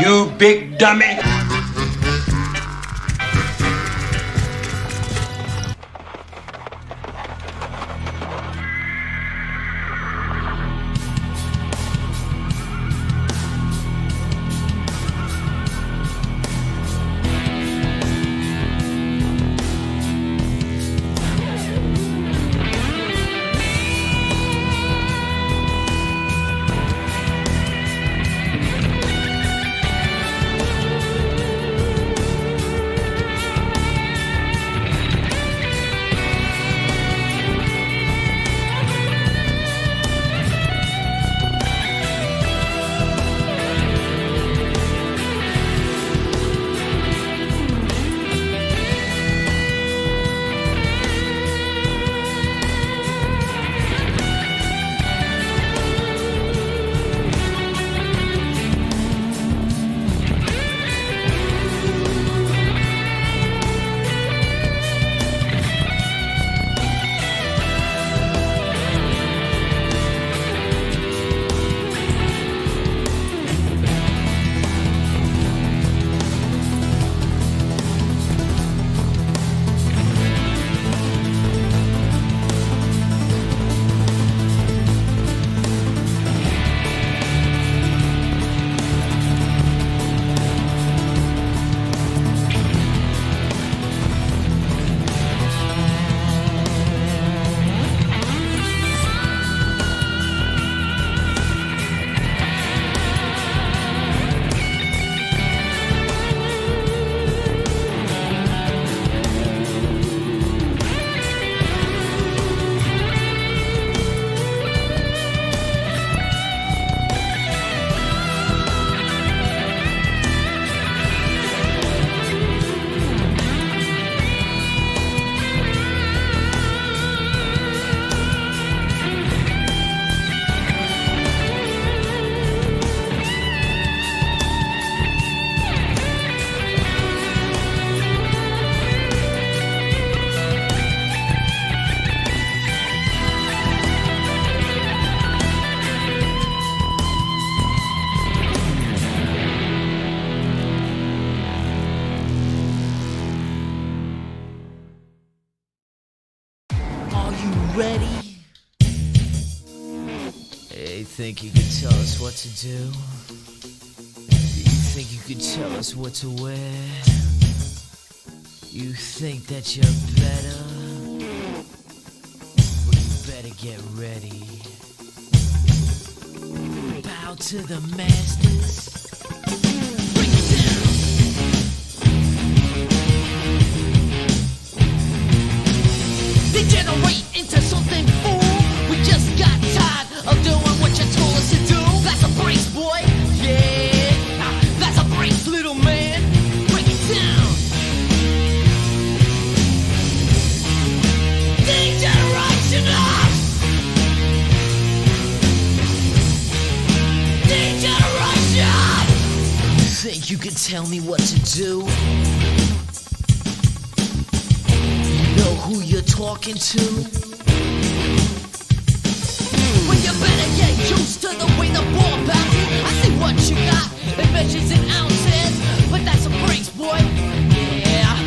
You big dummy. Ready? Hey, think you could tell us what to do? You think you could tell us what to wear? You think that you're better? Well, you better get ready. Bow to the masters. Break it down. Degenerate into something fool. We just got tired of doing what you told us to do. That's a brace, boy. Yeah, that's a brace, little man. Break it down. Degeneration up. Degeneration. You think you can tell me what to do? Who you're talking to? Well, you better get used to the way the ball bounces. I see what you got. It measures in ounces, but that's a brace, boy. Yeah.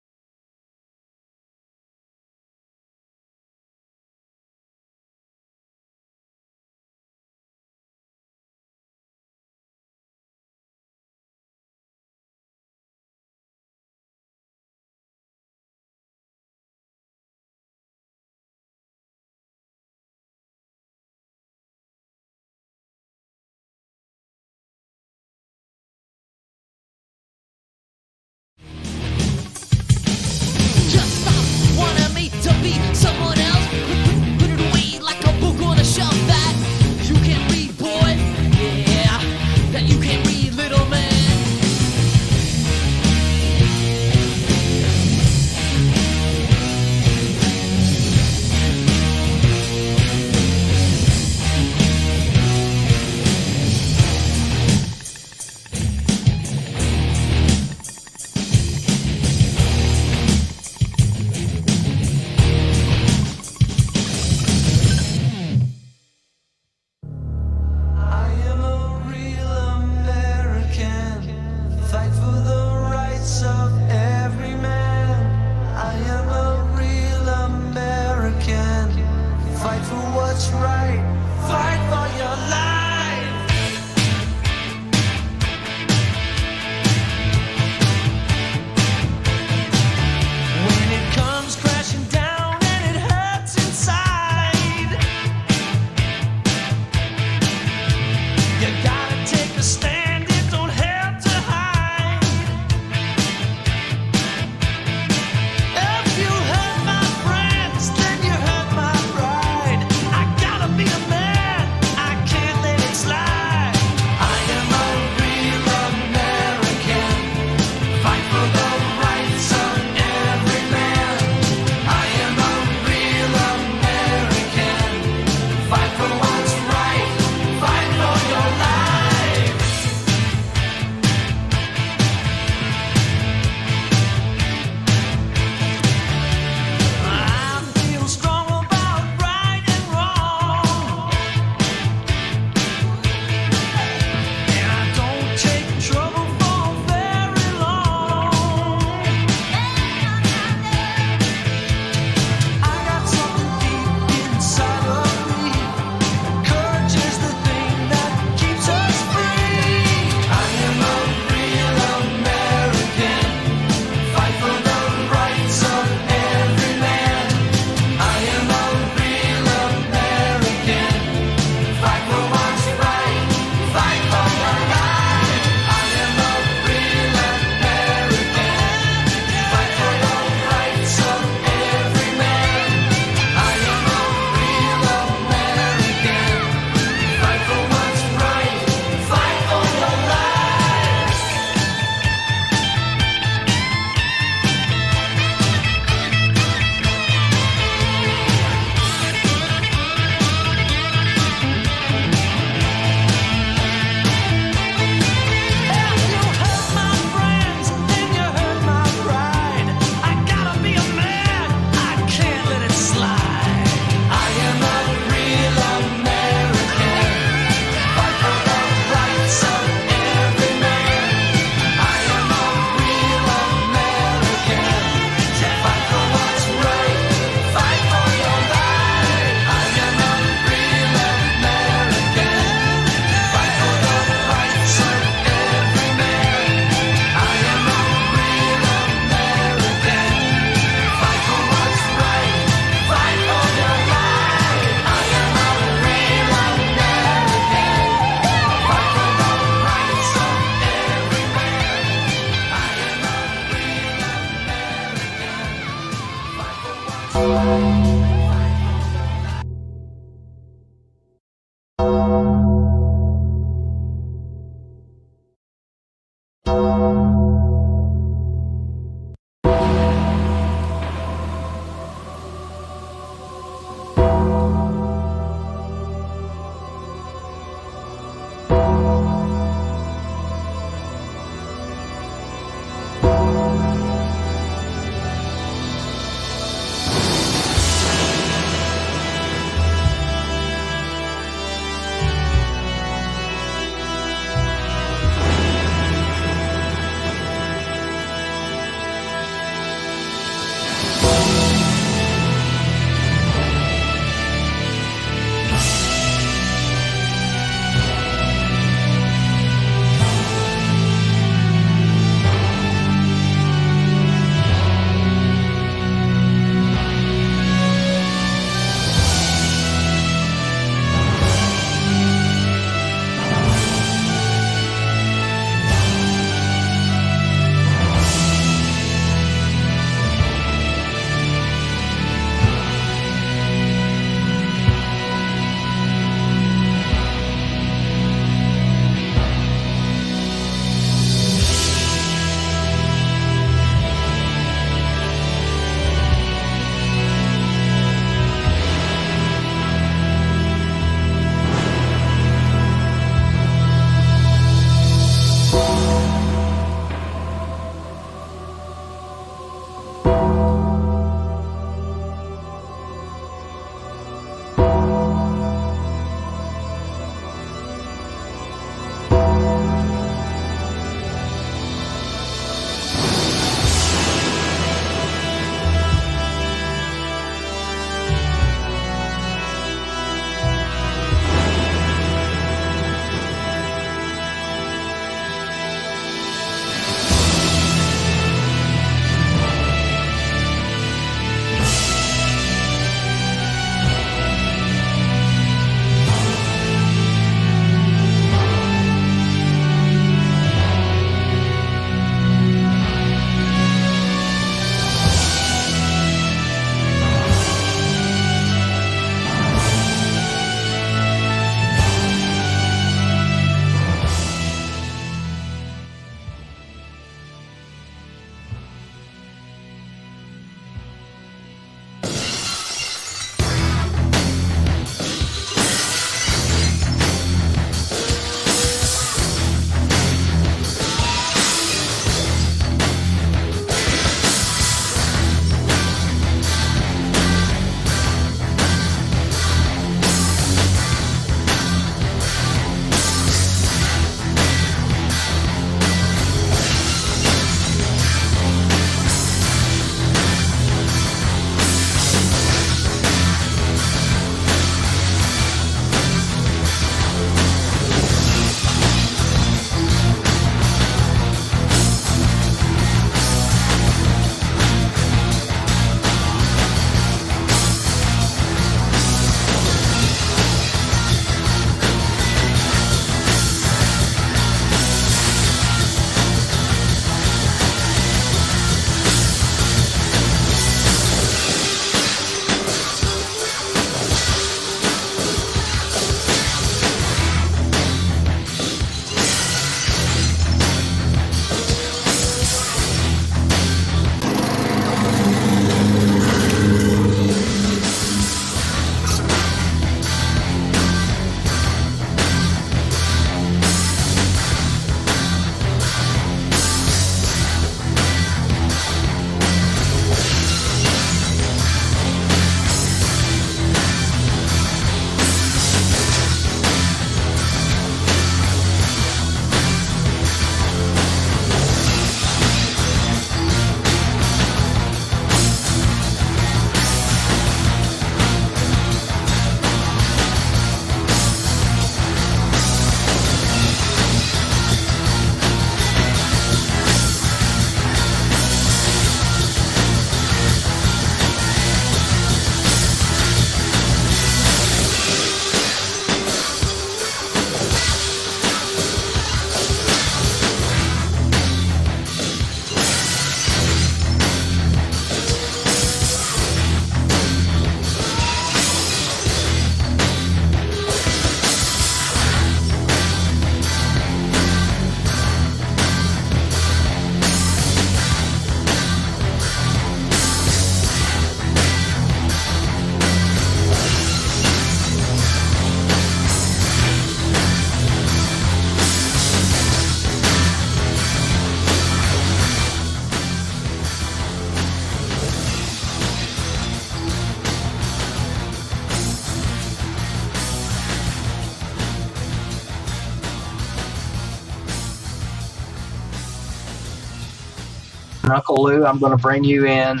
Uncle Lou, I'm going to bring you in.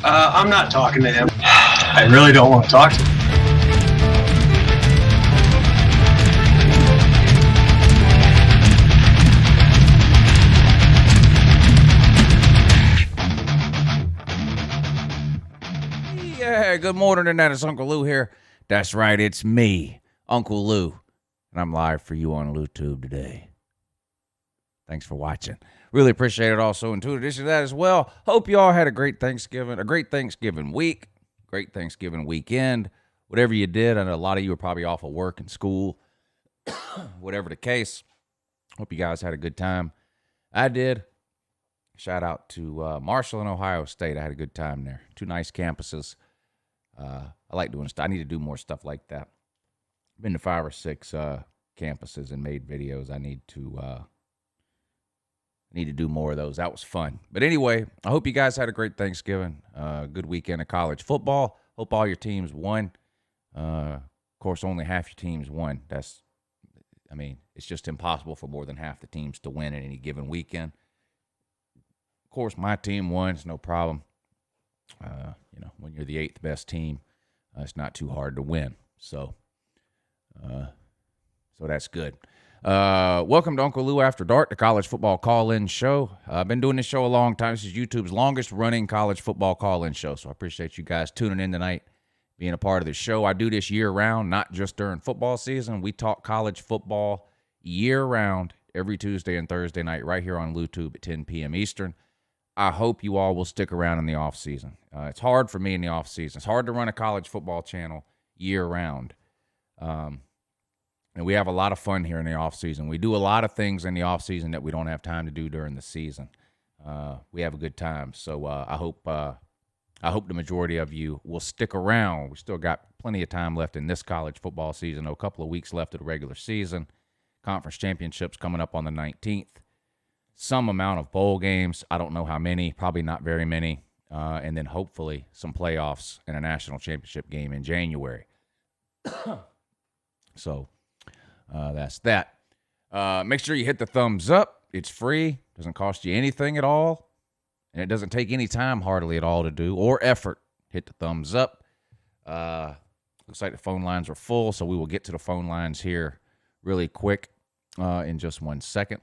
I'm not talking to him. I really don't want to talk to him. Yeah, good morning, and that is Uncle Lou here. That's right, it's me, Uncle Lou, and I'm live for you on YouTube today. Thanks for watching. Really appreciate it also, and to addition to that as well, hope you all had a great Thanksgiving week, great Thanksgiving weekend, whatever you did. I know a lot of you are probably off of work and school, whatever the case. Hope you guys had a good time. I did. Shout out to Marshall and Ohio State. I had a good time there. Two nice campuses. I like doing stuff. I need to do more stuff like that. I've been to 5 or 6 campuses and made videos. I need to do more of those. That was fun. But anyway, I hope you guys had a great Thanksgiving. Good weekend of college football. Hope all your teams won. Of course, only half your teams won. It's just impossible for more than half the teams to win in any given weekend. Of course, my team won. It's no problem. When you're the 8th best team, it's not too hard to win. So that's good. Welcome to Uncle Lou After Dark, the college football call-in show. I've been doing this show a long time. This is YouTube's longest-running college football call-in show, so I appreciate you guys tuning in tonight, being a part of the show. I do this year-round, not just during football season. We talk college football year-round, every Tuesday and Thursday night, right here on YouTube at 10 p.m. Eastern. I hope you all will stick around in the off-season. It's hard for me in the off-season. It's hard to run a college football channel year-round. And we have a lot of fun here in the off-season. We do a lot of things in the off-season that we don't have time to do during the season. We have a good time. So I hope the majority of you will stick around. We still got plenty of time left in this college football season. A couple of weeks left of the regular season. Conference championships coming up on the 19th. Some amount of bowl games. I don't know how many. Probably not very many. And then hopefully some playoffs and a national championship game in January. So that's that. Make sure you hit the thumbs up. It's free. Doesn't cost you anything at all. And it doesn't take any time hardly at all to do or effort. Hit the thumbs up. Looks like the phone lines are full, so we will get to the phone lines here really quick in just 1 second.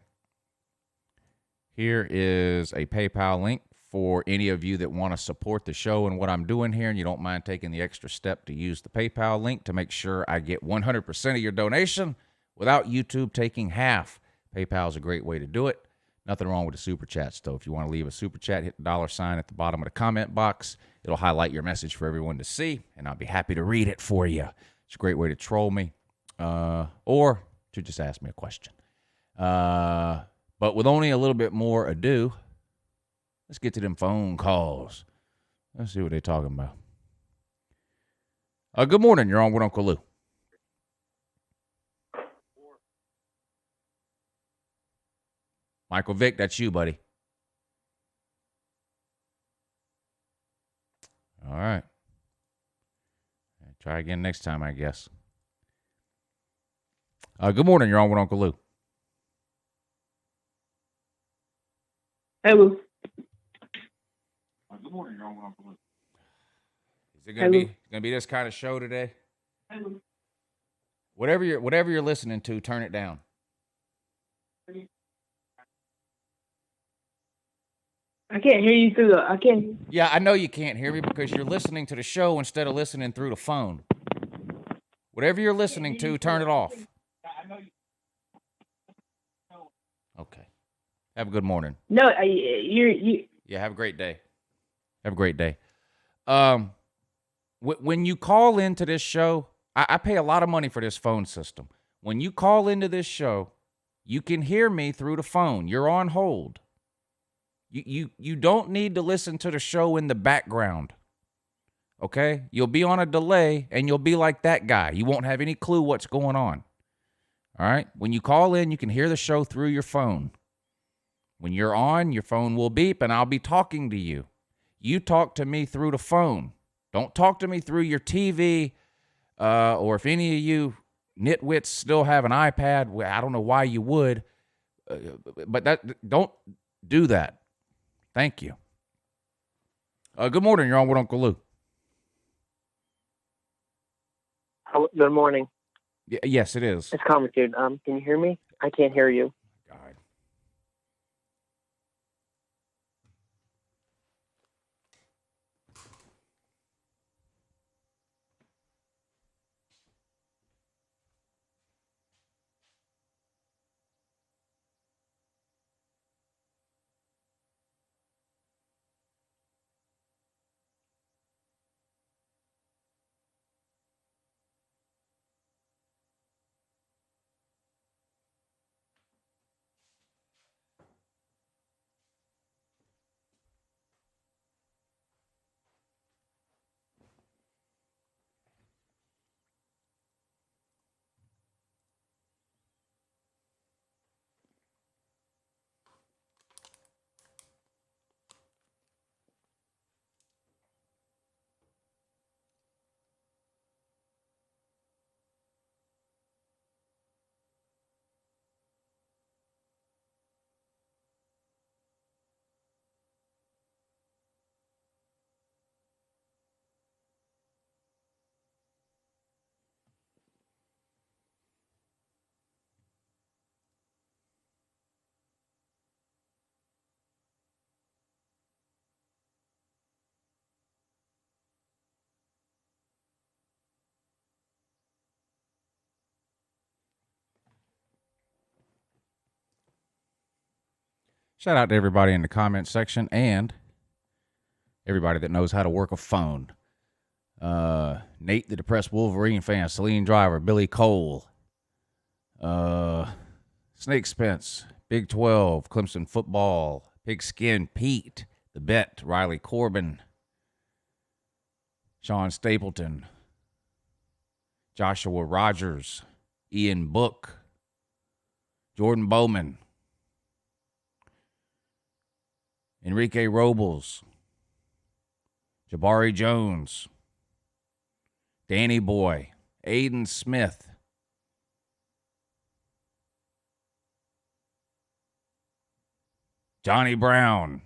Here is a PayPal link for any of you that want to support the show and what I'm doing here, and you don't mind taking the extra step to use the PayPal link to make sure I get 100% of your donation without YouTube taking half. PayPal is a great way to do it. Nothing wrong with the super chats, though. If you want to leave a super chat, hit the $sign at the bottom of the comment box. It'll highlight your message for everyone to see, and I'll be happy to read it for you. It's a great way to troll me or to just ask me a question. But with only a little bit more ado, let's get to them phone calls. Let's see what they're talking about. Good morning. You're on with Uncle Lou. Michael Vick, that's you, buddy. All right. Try again next time, I guess. Good morning. You're on with Uncle Lou. Hello. Good morning, you're on with Uncle Lou. Is it gonna be this kind of show today? Hello. Whatever you're listening to, turn it down. I can't hear you through I can't. Yeah, I know you can't hear me because you're listening to the show instead of listening through the phone. Whatever you're listening to, turn it off. Okay. Have a good morning. No, you. Yeah, have a great day. Have a great day. When you call into this show, I pay a lot of money for this phone system. When you call into this show, you can hear me through the phone. You're on hold. You don't need to listen to the show in the background. Okay? You'll be on a delay, and you'll be like that guy. You won't have any clue what's going on. All right? When you call in, you can hear the show through your phone. When you're on, your phone will beep, and I'll be talking to you. You talk to me through the phone. Don't talk to me through your TV, or if any of you nitwits still have an iPad, I don't know why you would, but don't do that. Thank you. Good morning. You're on with Uncle Lou. Good morning. Yes, it is. It's complicated. Can you hear me? I can't hear you. God. Shout out to everybody in the comment section and everybody that knows how to work a phone. Nate, the depressed Wolverine fan, Celine Driver, Billy Cole, Snake Spence, Big 12, Clemson football, Pigskin Pete, The Bet, Riley Corbin, Sean Stapleton, Joshua Rogers, Ian Book, Jordan Bowman, Enrique Robles, Jabari Jones, Danny Boy, Aiden Smith, Johnny Brown.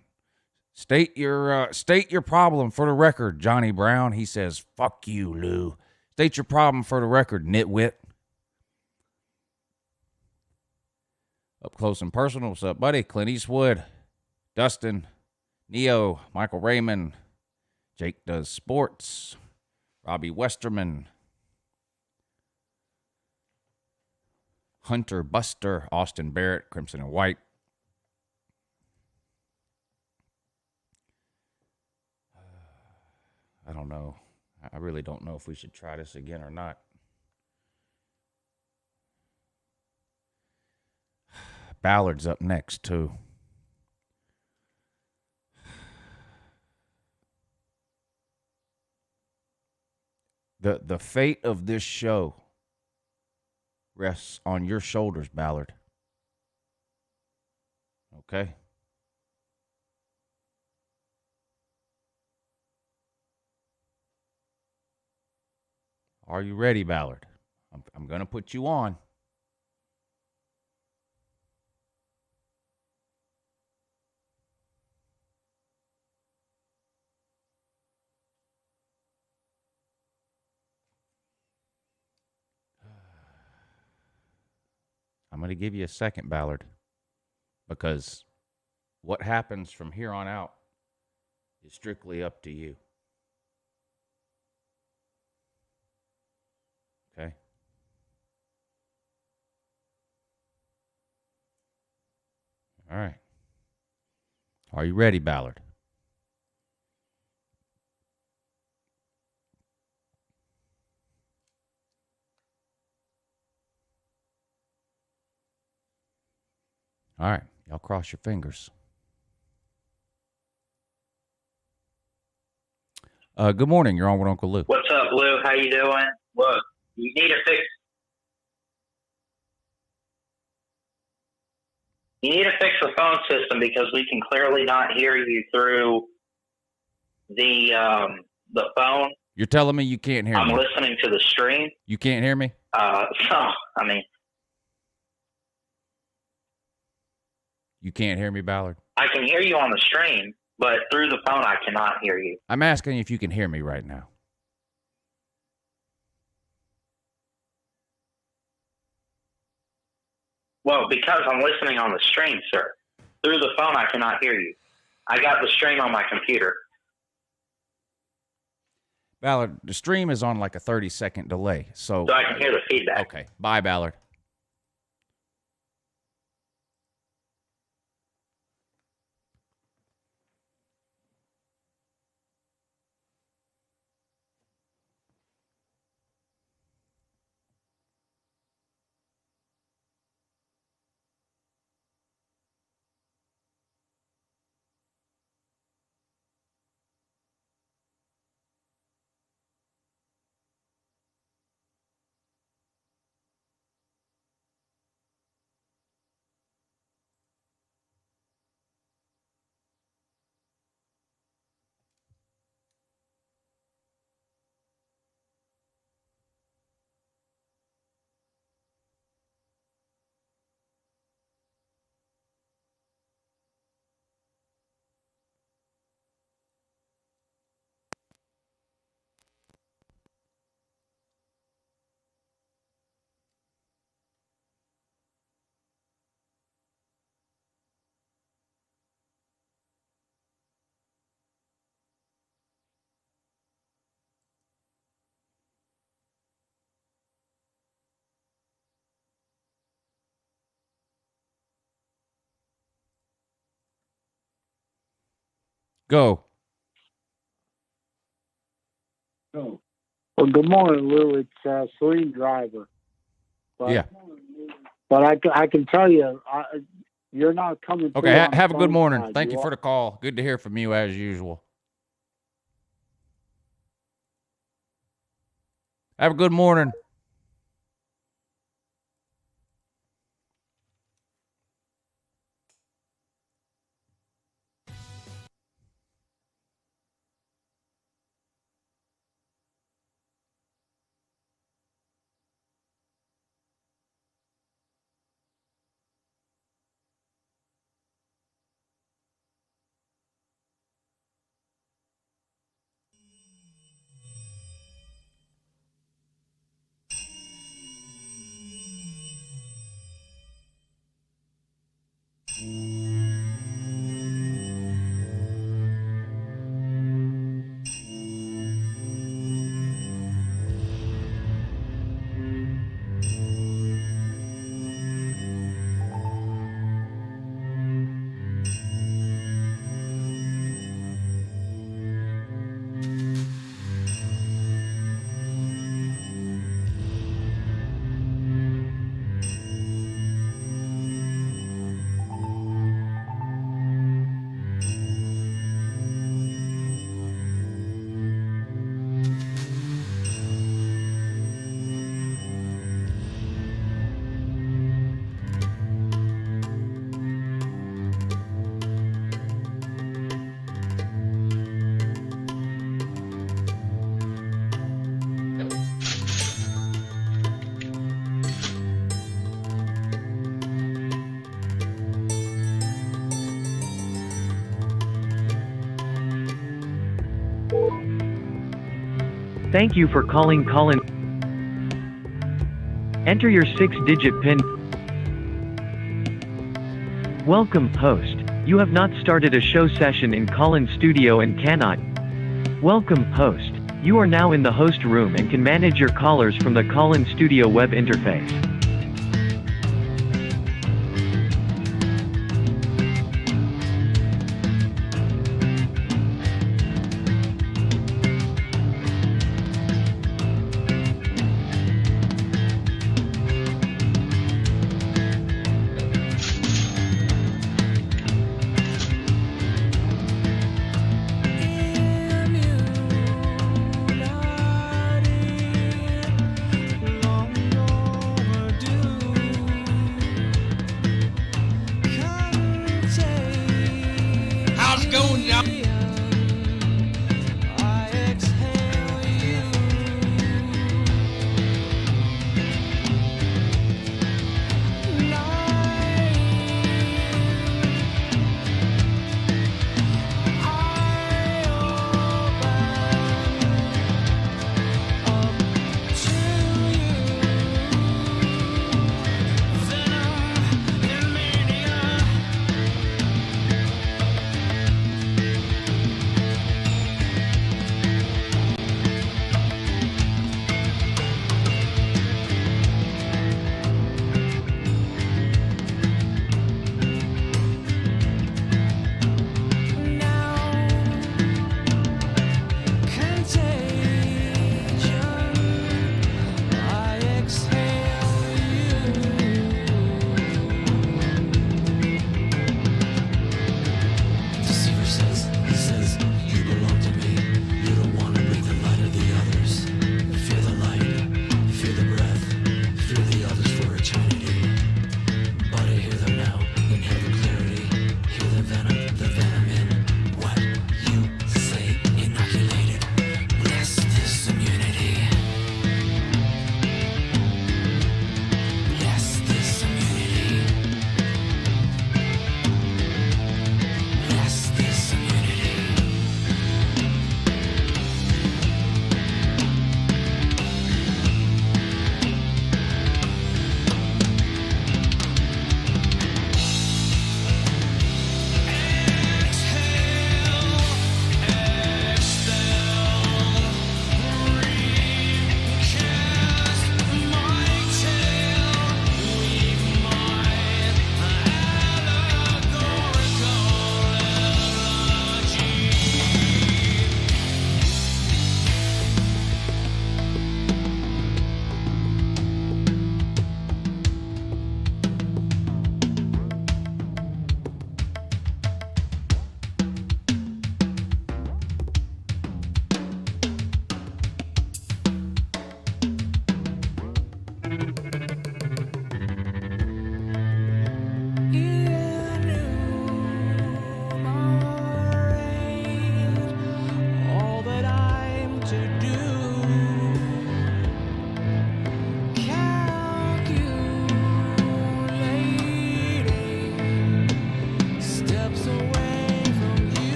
State your problem for the record, Johnny Brown. He says, "Fuck you, Lou." State your problem for the record, nitwit. Up close and personal. What's up, buddy? Clint Eastwood, Dustin, Neo, Michael Raymond, Jake Does Sports, Robbie Westerman, Hunter Buster, Austin Barrett, Crimson and White. I don't know. I really don't know if we should try this again or not. Ballard's up next, too. The fate of this show rests on your shoulders, Ballard. Okay? Are you ready, Ballard? I'm going to put you on. I'm going to give you a second, Ballard, because what happens from here on out is strictly up to you. Okay? All right. Are you ready, Ballard? All right. Y'all cross your fingers. Good morning. You're on with Uncle Lou. What's up, Lou? How you doing? Look, you need to fix the phone system because we can clearly not hear you through the phone. You're telling me you can't hear me? I'm listening to the stream. You can't hear me? I mean, You can't hear me, Ballard? I can hear you on the stream, but through the phone I cannot hear you. I'm asking if you can hear me right now. Well, because I'm listening on the stream, sir. Through the phone I cannot hear you. I got the stream on my computer. Ballard, the stream is on like a 30-second delay. So I can hear the feedback. Okay. Bye, Ballard. Go. Well, good morning, Lou. It's Celine Driver. But, Yeah. But I can tell you, you're not coming. Okay, have a good morning. Thank you for the call. Good to hear from you as usual. Have a good morning. Thank you for calling Colin. Enter your 6-digit PIN. Welcome, host. You have not started a show session in Colin Studio and cannot. Welcome, host. You are now in the host room and can manage your callers from the Colin Studio web interface.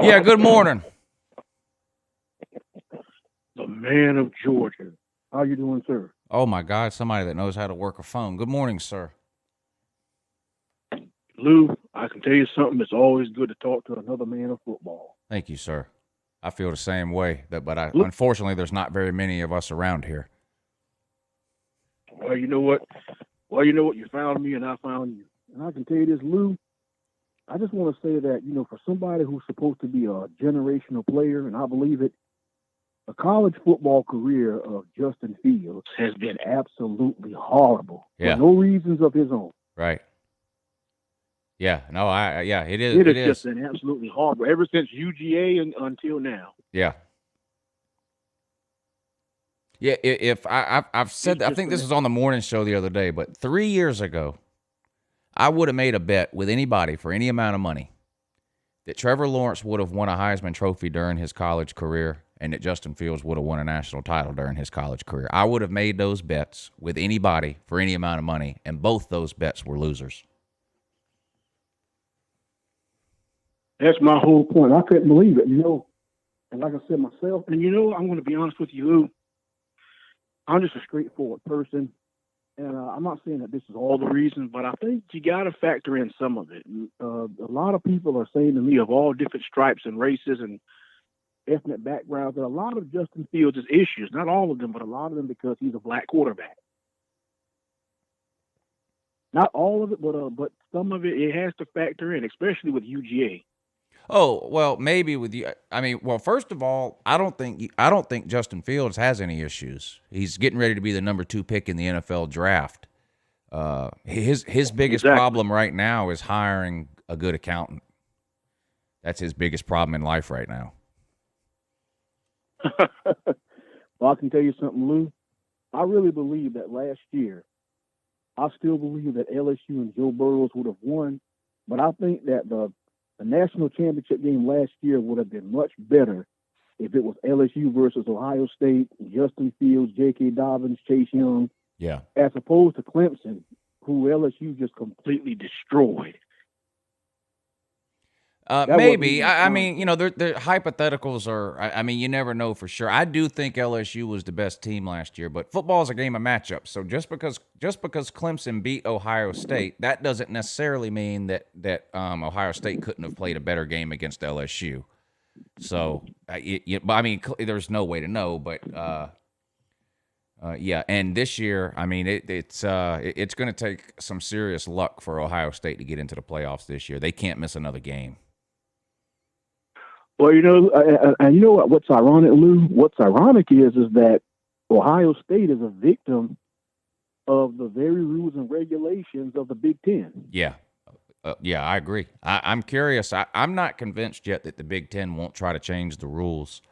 Yeah, good morning. The man of Georgia. How you doing, sir? Oh, my God, somebody that knows how to work a phone. Good morning, sir. Lou, I can tell you something. It's always good to talk to another man of football. Thank you, sir. I feel the same way, but unfortunately, there's not very many of us around here. Well, you know what? You found me and I found you. And I can tell you this, Lou, I just want to say that, for somebody who's supposed to be a generational player, and I believe it, the college football career of Justin Fields has been absolutely horrible. Yeah. For no reasons of his own. Right. Yeah. No, it is. It has just been absolutely horrible ever since UGA and until now. Yeah. Yeah. If I've said, I think this was on the morning show the other day, but 3 years ago, I would have made a bet with anybody for any amount of money that Trevor Lawrence would have won a Heisman Trophy during his college career and that Justin Fields would have won a national title during his college career. I would have made those bets with anybody for any amount of money, and both those bets were losers. That's my whole point. I couldn't believe it, And like I said myself, and I'm going to be honest with you, Lou. I'm just a straightforward person. And I'm not saying that this is all the reason, but I think you got to factor in some of it. A lot of people are saying to me of all different stripes and races and ethnic backgrounds that a lot of Justin Fields' issues, not all of them, but a lot of them because he's a black quarterback. Not all of it, but some of it has to factor in, especially with UGA. Oh, well, maybe with you. I mean, well, first of all, I don't think Justin Fields has any issues. He's getting ready to be the number 2 pick in the NFL draft. His biggest problem right now is hiring a good accountant. That's his biggest problem in life right now. Well, I can tell you something, Lou. I really believe that last year, I still believe that LSU and Joe Burrows would have won, but I think that the national championship game last year would have been much better if it was LSU versus Ohio State, Justin Fields, J.K. Dobbins, Chase Young, as opposed to Clemson, who LSU just completely destroyed. Maybe. I mean, the hypotheticals are, I mean, you never know for sure. I do think LSU was the best team last year, but football is a game of matchups. So just because Clemson beat Ohio State, that doesn't necessarily mean that Ohio State couldn't have played a better game against LSU. So, I mean, there's no way to know, but yeah. And this year, I mean, it's going to take some serious luck for Ohio State to get into the playoffs this year. They can't miss another game. Well, and you know what? What's ironic, Lou? What's ironic is that Ohio State is a victim of the very rules and regulations of the Big Ten. Yeah. Yeah, I agree. I'm curious. I'm not convinced yet that the Big Ten won't try to change the rules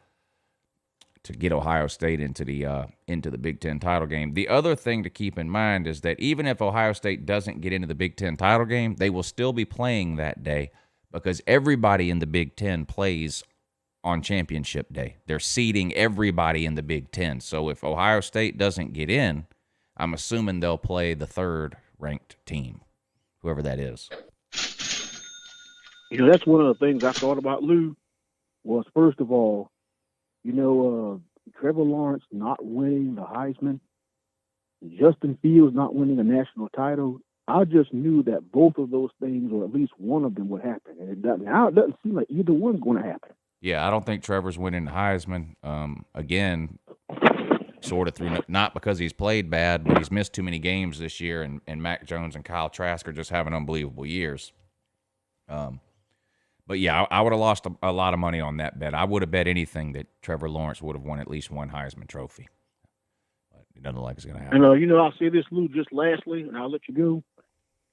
to get Ohio State into the Big Ten title game. The other thing to keep in mind is that even if Ohio State doesn't get into the Big Ten title game, they will still be playing that day because everybody in the Big Ten plays on championship day. They're seeding everybody in the Big Ten. So if Ohio State doesn't get in, I'm assuming they'll play the third-ranked team, whoever that is. That's one of the things I thought about, Lou, was first of all, Trevor Lawrence not winning the Heisman, Justin Fields not winning a national title. I just knew that both of those things, or at least one of them, would happen. And it doesn't seem like either one's going to happen. Yeah, I don't think Trevor's winning the Heisman. Again, sort of through, not because he's played bad, but he's missed too many games this year, and Mac Jones and Kyle Trask are just having unbelievable years. But yeah, I would have lost a lot of money on that bet. I would have bet anything that Trevor Lawrence would have won at least one Heisman Trophy. But it doesn't look like it's going to happen. And, I'll say this, Lou, just lastly, and I'll let you go.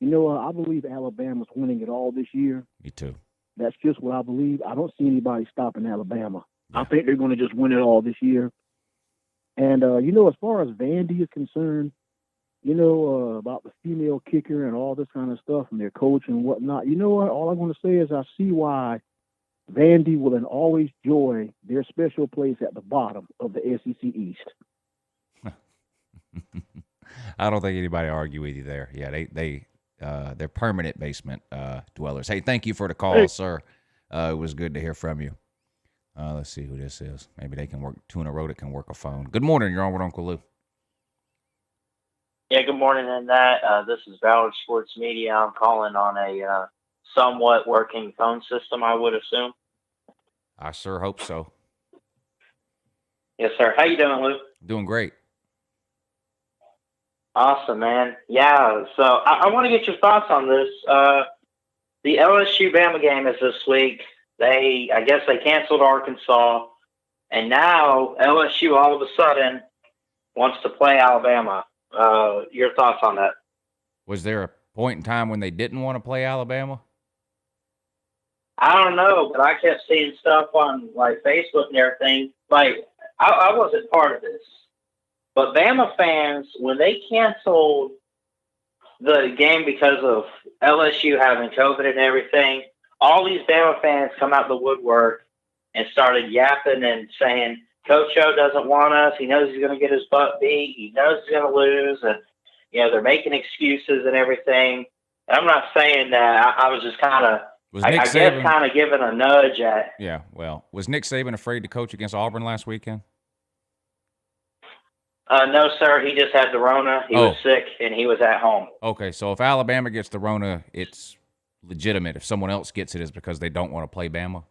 I believe Alabama's winning it all this year. Me too. That's just what I believe. I don't see anybody stopping Alabama. Yeah. I think they're going to just win it all this year. And, as far as Vandy is concerned, about the female kicker and all this kind of stuff and their coach and whatnot. You know what? All I'm going to say is I see why Vandy will always enjoy their special place at the bottom of the SEC East. I don't think anybody argue with you there. Yeah, they're permanent basement dwellers. Hey, thank you for the call, sir. It was good to hear from you. Let's see who this is. Maybe they can work 2 in a row that can work a phone. Good morning. You're on with Uncle Lou. Yeah, good morning. And this is Ballard Sports Media. I'm calling on a somewhat working phone system, I would assume. I sure hope so. Yes, sir. How you doing, Lou? Doing great. Awesome, man. Yeah, so I want to get your thoughts on this. The LSU-Bama game is this week. I guess they canceled Arkansas, and now LSU all of a sudden wants to play Alabama. Your thoughts on that? Was there a point in time when they didn't want to play Alabama? I don't know, but I kept seeing stuff on like Facebook and everything. Like I wasn't part of this, but Bama fans, when they canceled the game because of LSU having COVID and everything, all these Bama fans come out the woodwork and started yapping and saying, Coach O doesn't want us. He knows he's going to get his butt beat. He knows he's going to lose. And, they're making excuses and everything. And I'm not saying that. I was just kind of, I guess, kind of giving a nudge at. Yeah, well, was Nick Saban afraid to coach against Auburn last weekend? No, sir. He just had the Rona. He was sick, and he was at home. Okay, so if Alabama gets the Rona, it's legitimate. If someone else gets it, it's because they don't want to play Bama?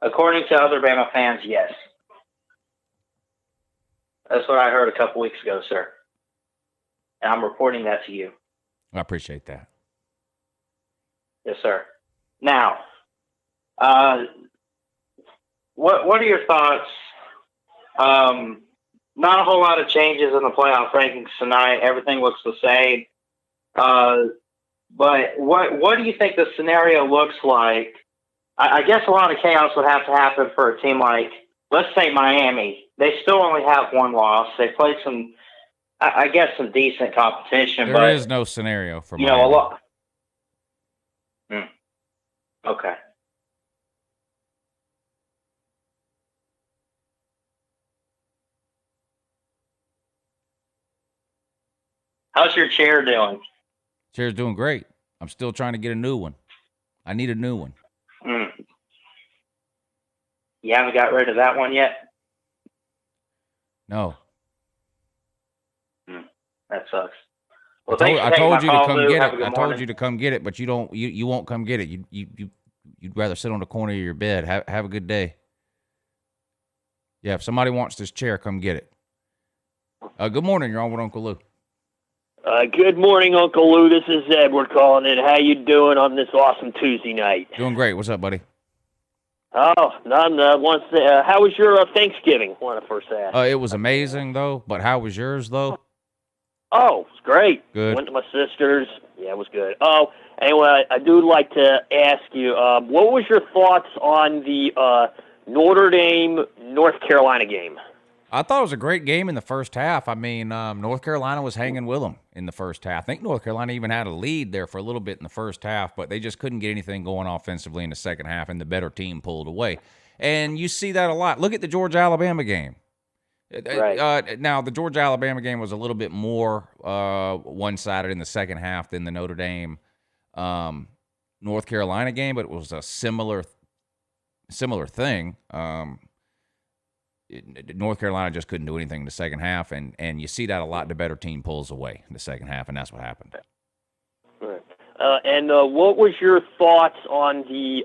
According to other Bama fans, yes. That's what I heard a couple weeks ago, sir. And I'm reporting that to you. I appreciate that. Yes, sir. Now, what are your thoughts? Not a whole lot of changes in the playoff rankings tonight. Everything looks the same. But what do you think the scenario looks like? I guess a lot of chaos would have to happen for a team like, let's say, Miami. They still only have one loss. They played some, I guess, some decent competition. There is no scenario for Miami. A lot. Okay. How's your chair doing? Chair's doing great. I'm still trying to get a new one. I need a new one. You haven't got rid of that one yet? No. That sucks. Well, I told you to come get it. I told you to come get it, but you don't. You won't come get it. You'd rather sit on the corner of your bed. Have a good day. Yeah, if somebody wants this chair, come get it. Good morning. You're on with Uncle Lou. Good morning, Uncle Lou. This is Edward calling in. How you doing on this awesome Tuesday night? Doing great. What's up, buddy? Oh, none. How was your Thanksgiving? Want to first ask. It was amazing, though. But how was yours, though? Oh, it was great. Good. Went to my sister's. Yeah, it was good. Oh, anyway, I do like to ask you, what was your thoughts on the Notre Dame, North Carolina game? I thought it was a great game in the first half. I mean, North Carolina was hanging with them in the first half. I think North Carolina even had a lead there for a little bit in the first half, but they just couldn't get anything going offensively in the second half, and the better team pulled away. And you see that a lot. Look at the Georgia-Alabama game. Right. Now, the Georgia-Alabama game was a little bit more one-sided in the second half than the Notre Dame North Carolina game, but it was a similar thing. North Carolina just couldn't do anything in the second half, and you see that a lot. The better team pulls away in the second half, and that's what happened. Right. And what was your thoughts on the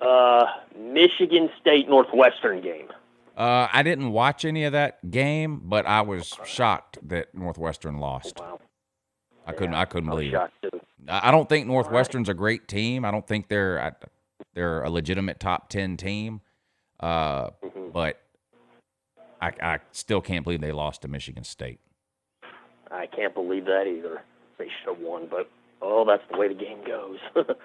Michigan State Northwestern game? I didn't watch any of that game, but I was shocked that Northwestern lost. Wow. I couldn't believe it. Too. I don't think Northwestern's a great team. I don't think they're a legitimate top 10 team. But I still can't believe they lost to Michigan State. I can't believe that either. They should have won, but that's the way the game goes.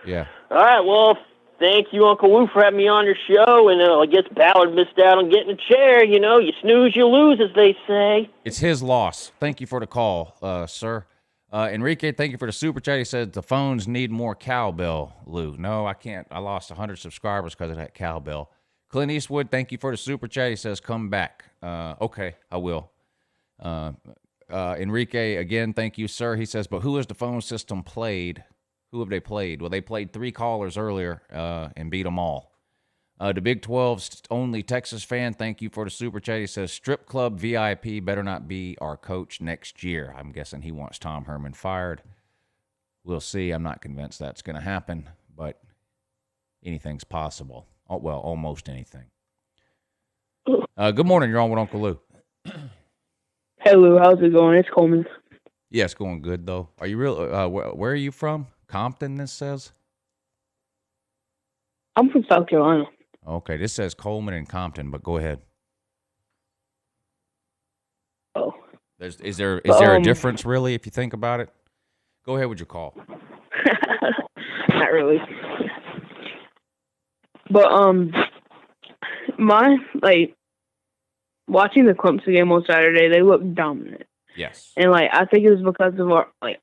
Yeah. All right, well, thank you, Uncle Lou, for having me on your show. And I guess Ballard missed out on getting a chair. You snooze, you lose, as they say. It's his loss. Thank you for the call, sir. Enrique, thank you for the super chat. He said the phones need more cowbell, Lou. No, I can't. I lost 100 subscribers because of that cowbell. Clint Eastwood, thank you for the super chat. He says, come back. Okay, I will. Enrique, again, thank you, sir. He says, but who has the phone system played Who have they played? Well, they played 3 callers earlier and beat them all. The Big 12's only Texas fan, thank you for the super chat. He says, strip club VIP better not be our coach next year. I'm guessing he wants Tom Herman fired. We'll see. I'm not convinced that's going to happen, but anything's possible. Oh, well, almost anything. Good morning. You're on with Uncle Lou. Hey Lou, how's it going? It's Coleman. Yeah, it's going good, though. Are you real? Where are you from? Compton, this says? I'm from South Carolina. Okay, this says Coleman and Compton, but go ahead. Oh. Is there a difference, really, if you think about it? Go ahead with your call. Not really. But, watching the Clemson game on Saturday, they looked dominant. Yes. And, I think it was because of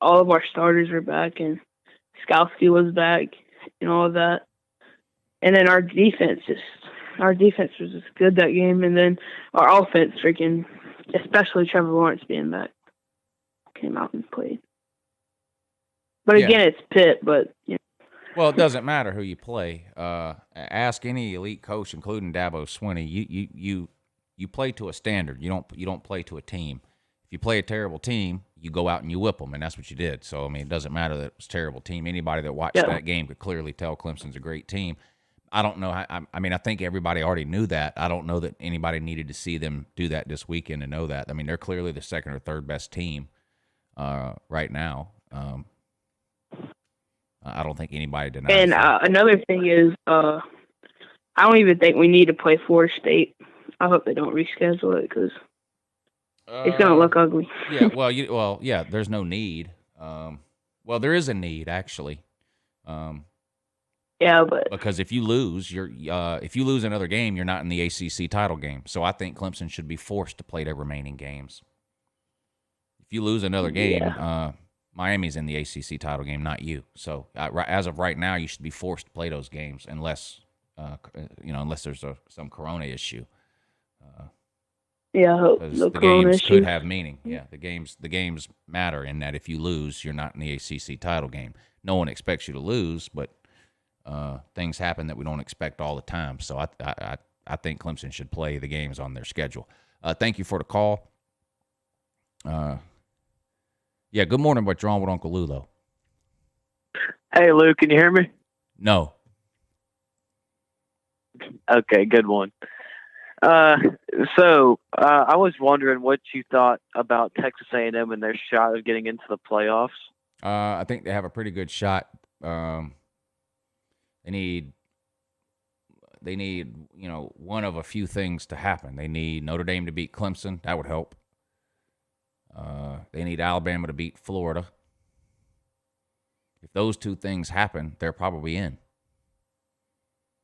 all of our starters were back and Skowski was back and all of that. And then our defense was just good that game. And then our offense especially Trevor Lawrence being back, came out and played. But again, it's Pitt, but, Well, it doesn't matter who you play. Ask any elite coach, including Dabo Swinney. You play to a standard. You don't play to a team. If you play a terrible team, you go out and you whip them, and that's what you did. So, I mean, it doesn't matter that it was a terrible team. Anybody that watched that game could clearly tell Clemson's a great team. I don't know. I think everybody already knew that. I don't know that anybody needed to see them do that this weekend to know that. I mean, they're clearly the second or third best team right now. I don't think anybody denies And another thing is, I don't even think we need to play Florida State. I hope they don't reschedule it because it's going to look ugly. Yeah, there's no need. Well, there is a need, actually. But because if you lose, if you lose another game, you're not in the ACC title game. So I think Clemson should be forced to play their remaining games. If you lose another game, Miami's in the ACC title game, not you. So as of right now, you should be forced to play those games unless there's some corona issue. I hope the games could have meaning. Yeah, the games matter in that if you lose, you're not in the ACC title game. No one expects you to lose, but things happen that we don't expect all the time. So I think Clemson should play the games on their schedule. Thank you for the call. Good morning, but you're on with Uncle Lou, though. Hey, Lou, can you hear me? No. Okay, good one. So I was wondering what you thought about Texas A&M and their shot of getting into the playoffs. I think they have a pretty good shot. They need one of a few things to happen. They need Notre Dame to beat Clemson. That would help. They need Alabama to beat Florida. If those two things happen, they're probably in.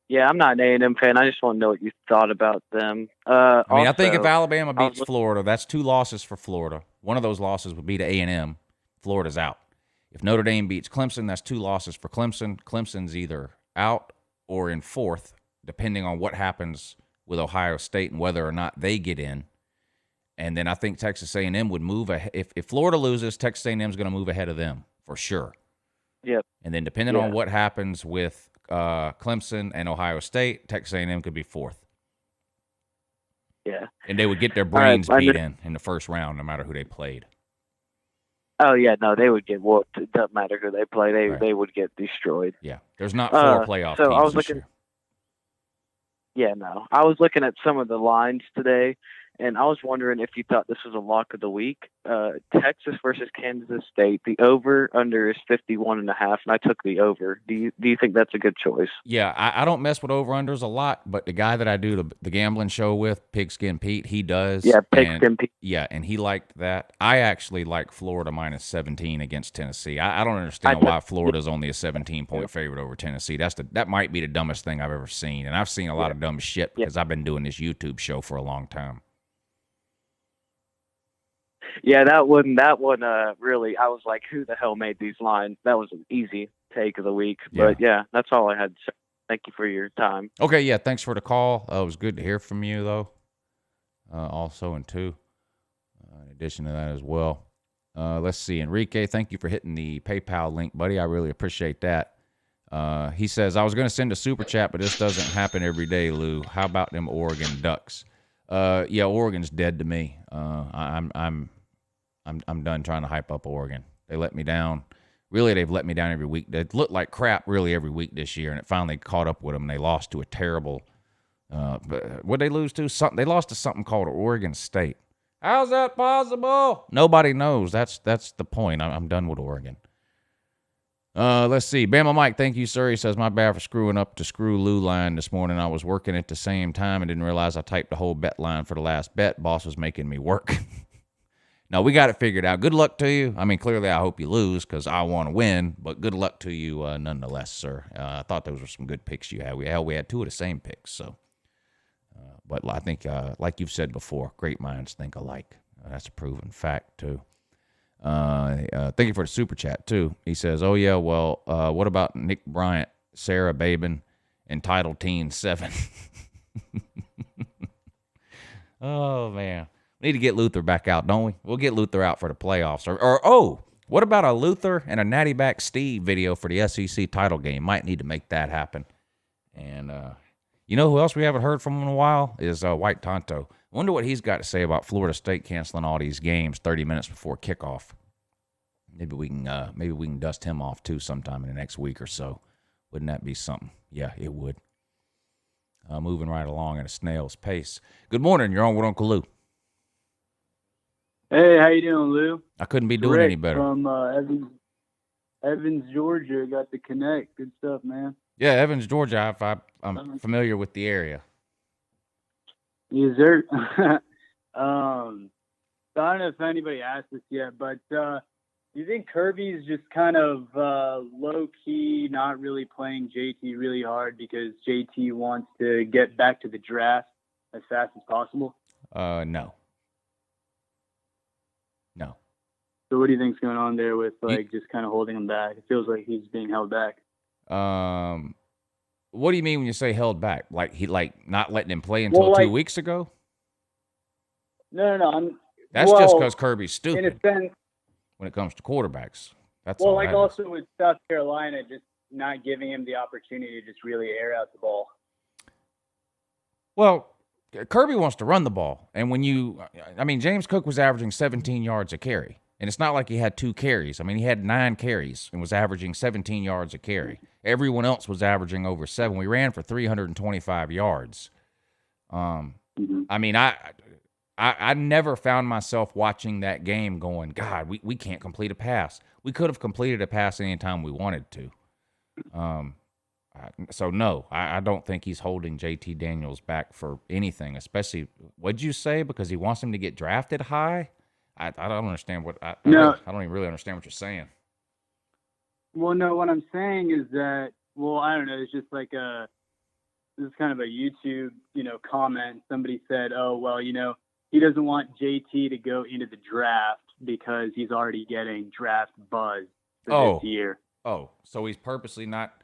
Yeah, I'm not an A&M fan. I just want to know what you thought about them. I think if Alabama beats Florida, that's 2 losses for Florida. One of those losses would be to A&M. Florida's out. If Notre Dame beats Clemson, that's 2 losses for Clemson. Clemson's either out or in 4th, depending on what happens with Ohio State and whether or not they get in. And then I think Texas A&M would move ahead. If Florida loses, Texas A&M is going to move ahead of them for sure. Yep. And then depending on what happens with Clemson and Ohio State, Texas A&M could be 4th. Yeah. And they would get their brains beat in the first round, no matter who they played. Oh, yeah, no, they would get whooped. It doesn't matter who they play. They would get destroyed. Yeah, there's not 4 playoff teams this year. Yeah, no. I was looking at some of the lines today, and I was wondering if you thought this was a lock of the week. Texas versus Kansas State, the over-under is 51.5, and I took the over. Do you think that's a good choice? Yeah, I don't mess with over-unders a lot, but the guy that I do the gambling show with, Pigskin Pete, he does. Yeah, Pigskin Pete. Yeah, and he liked that. I actually like Florida minus 17 against Tennessee. I don't understand why Florida's only a 17-point favorite over Tennessee. That might be the dumbest thing I've ever seen, and I've seen a lot of dumb shit because I've been doing this YouTube show for a long time. Yeah, that one, really, I was like, who the hell made these lines? That was an easy take of the week. But, that's all I had to say. Thank you for your time. Okay, yeah, thanks for the call. It was good to hear from you, though, also, and too, in addition to that as well. Let's see. Enrique, thank you for hitting the PayPal link, buddy. I really appreciate that. He says, I was going to send a super chat, but this doesn't happen every day, Lou. How about them Oregon Ducks? Yeah, Oregon's dead to me. I'm done trying to hype up Oregon. They let me down. Really, they've let me down every week. They looked like crap really every week this year, and it finally caught up with them. They lost to a terrible what'd they lose to? They lost to something called Oregon State. How's that possible? Nobody knows. That's the point. I'm done with Oregon. Let's see. Bama Mike, thank you, sir. He says, my bad for screwing up the Screw Lou line this morning. I was working at the same time and didn't realize I typed the whole bet line for the last bet. Boss was making me work. No, we got it figured out. Good luck to you. I mean, clearly I hope you lose because I want to win, but good luck to you nonetheless, sir. I thought those were some good picks you had. We had two of the same picks, so. But I think, like you've said before, great minds think alike. That's a proven fact, too. Thank you for the super chat, too. He says, oh, yeah, well, what about Nick Bryant, Sarah Babin, and Title Teen 7? Oh, man. We need to get Luther back out, don't we? We'll get Luther out for the playoffs. Or what about a Luther and a Natty Back Steve video for the SEC title game? Might need to make that happen. And, you know who else we haven't heard from in a while is White Tonto. Wonder what he's got to say about Florida State canceling all these games 30 minutes before kickoff. Maybe we can dust him off too sometime in the next week or so. Wouldn't that be something? Yeah, it would. Moving right along at a snail's pace. Good morning. You're on with Uncle Lou. Hey, how you doing, Lou? I couldn't be doing any better. From Evans, Georgia. Got the connect. Good stuff, man. Yeah, Evans, Georgia. I'm familiar with the area. Yes, sir. I don't know if anybody asked this yet, but do you think Kirby's just kind of low-key, not really playing JT really hard because JT wants to get back to the draft as fast as possible? No. So what do you think's going on there with just kind of holding him back? It feels like he's being held back. What do you mean when you say held back? Like he not letting him play until 2 weeks ago? No. That's just because Kirby's stupid. In a sense, when it comes to quarterbacks, that's well, all like that also with South Carolina, just not giving him the opportunity to just really air out the ball. Well, Kirby wants to run the ball, and James Cook was averaging 17 yards a carry. And it's not like he had 2 carries. I mean, he had 9 carries and was averaging 17 yards a carry. Everyone else was averaging over 7. We ran for 325 yards. I mean, I never found myself watching that game going, God, we can't complete a pass. We could have completed a pass anytime we wanted to. So, no, I don't think he's holding JT Daniels back for anything, especially, what'd you say? Because he wants him to get drafted high? I don't understand I don't even really understand what you're saying. Well, no, what I'm saying is that, I don't know. It's just like this is kind of a YouTube, comment. Somebody said, he doesn't want JT to go into the draft because he's already getting draft buzz for this year. Oh, so he's purposely not.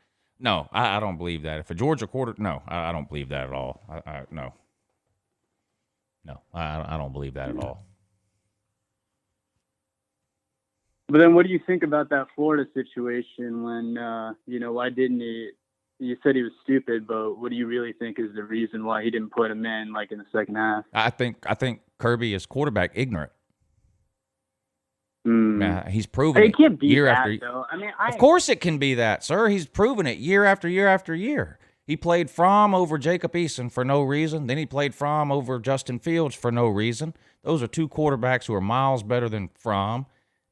No, I don't believe that. If a Georgia no, I don't believe that at all. No, I don't believe that at all. But then what do you think about that Florida situation when, why didn't he? You said he was stupid, but what do you really think is the reason why he didn't put him in, in the second half? I think Kirby is quarterback ignorant. Man, he's proven it can't be year that, after year. Though. I mean, of course it can be that, sir. He's proven it year after year after year. He played Fromm over Jacob Eason for no reason. Then he played Fromm over Justin Fields for no reason. Those are 2 quarterbacks who are miles better than Fromm.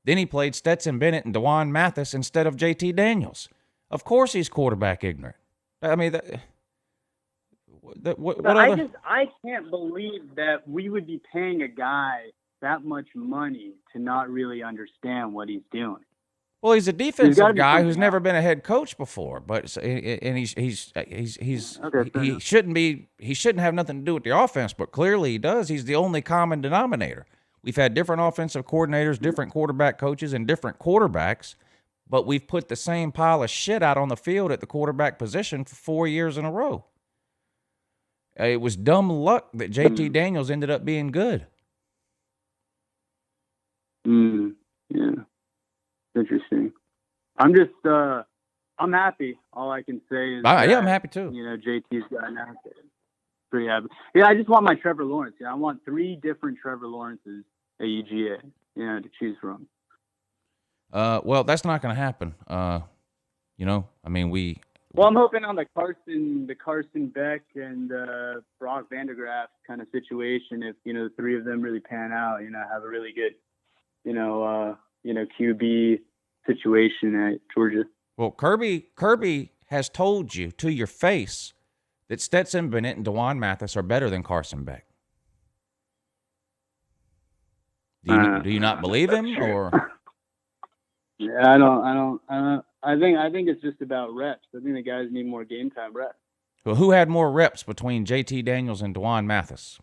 Then he played Stetson Bennett and DeJuan Mathis instead of JT Daniels. Of course he's quarterback ignorant. I mean, I can't believe that we would be paying a guy that much money to not really understand what he's doing. Well, he's a defensive guy who's never been a head coach before, and he shouldn't have nothing to do with the offense, but clearly he does. He's the only common denominator. We've had different offensive coordinators, different quarterback coaches, and different quarterbacks, but we've put the same pile of shit out on the field at the quarterback position for 4 years in a row. It was dumb luck that JT Daniels ended up being good. Yeah, interesting. I'm just, I'm happy. All I can say is, yeah, I'm happy too. You know, JT's gotten out there. Pretty happy. Yeah, I just want my Trevor Lawrence. Yeah, I want 3 different Trevor Lawrences at UGA, you know, to choose from. Well, that's not going to happen. You know, I mean, Well, I'm hoping on the Carson Beck and Brock Vandergraaf kind of situation. If you know the 3 of them really pan out, you know, have a really good, QB situation at Georgia. Well, Kirby has told you to your face that Stetson Bennett and DeJuan Mathis are better than Carson Beck. Do you not believe him, or? Yeah, I don't. I think it's just about reps. I think the guys need more game time reps. Well, who had more reps between JT Daniels and DeJuan Mathis?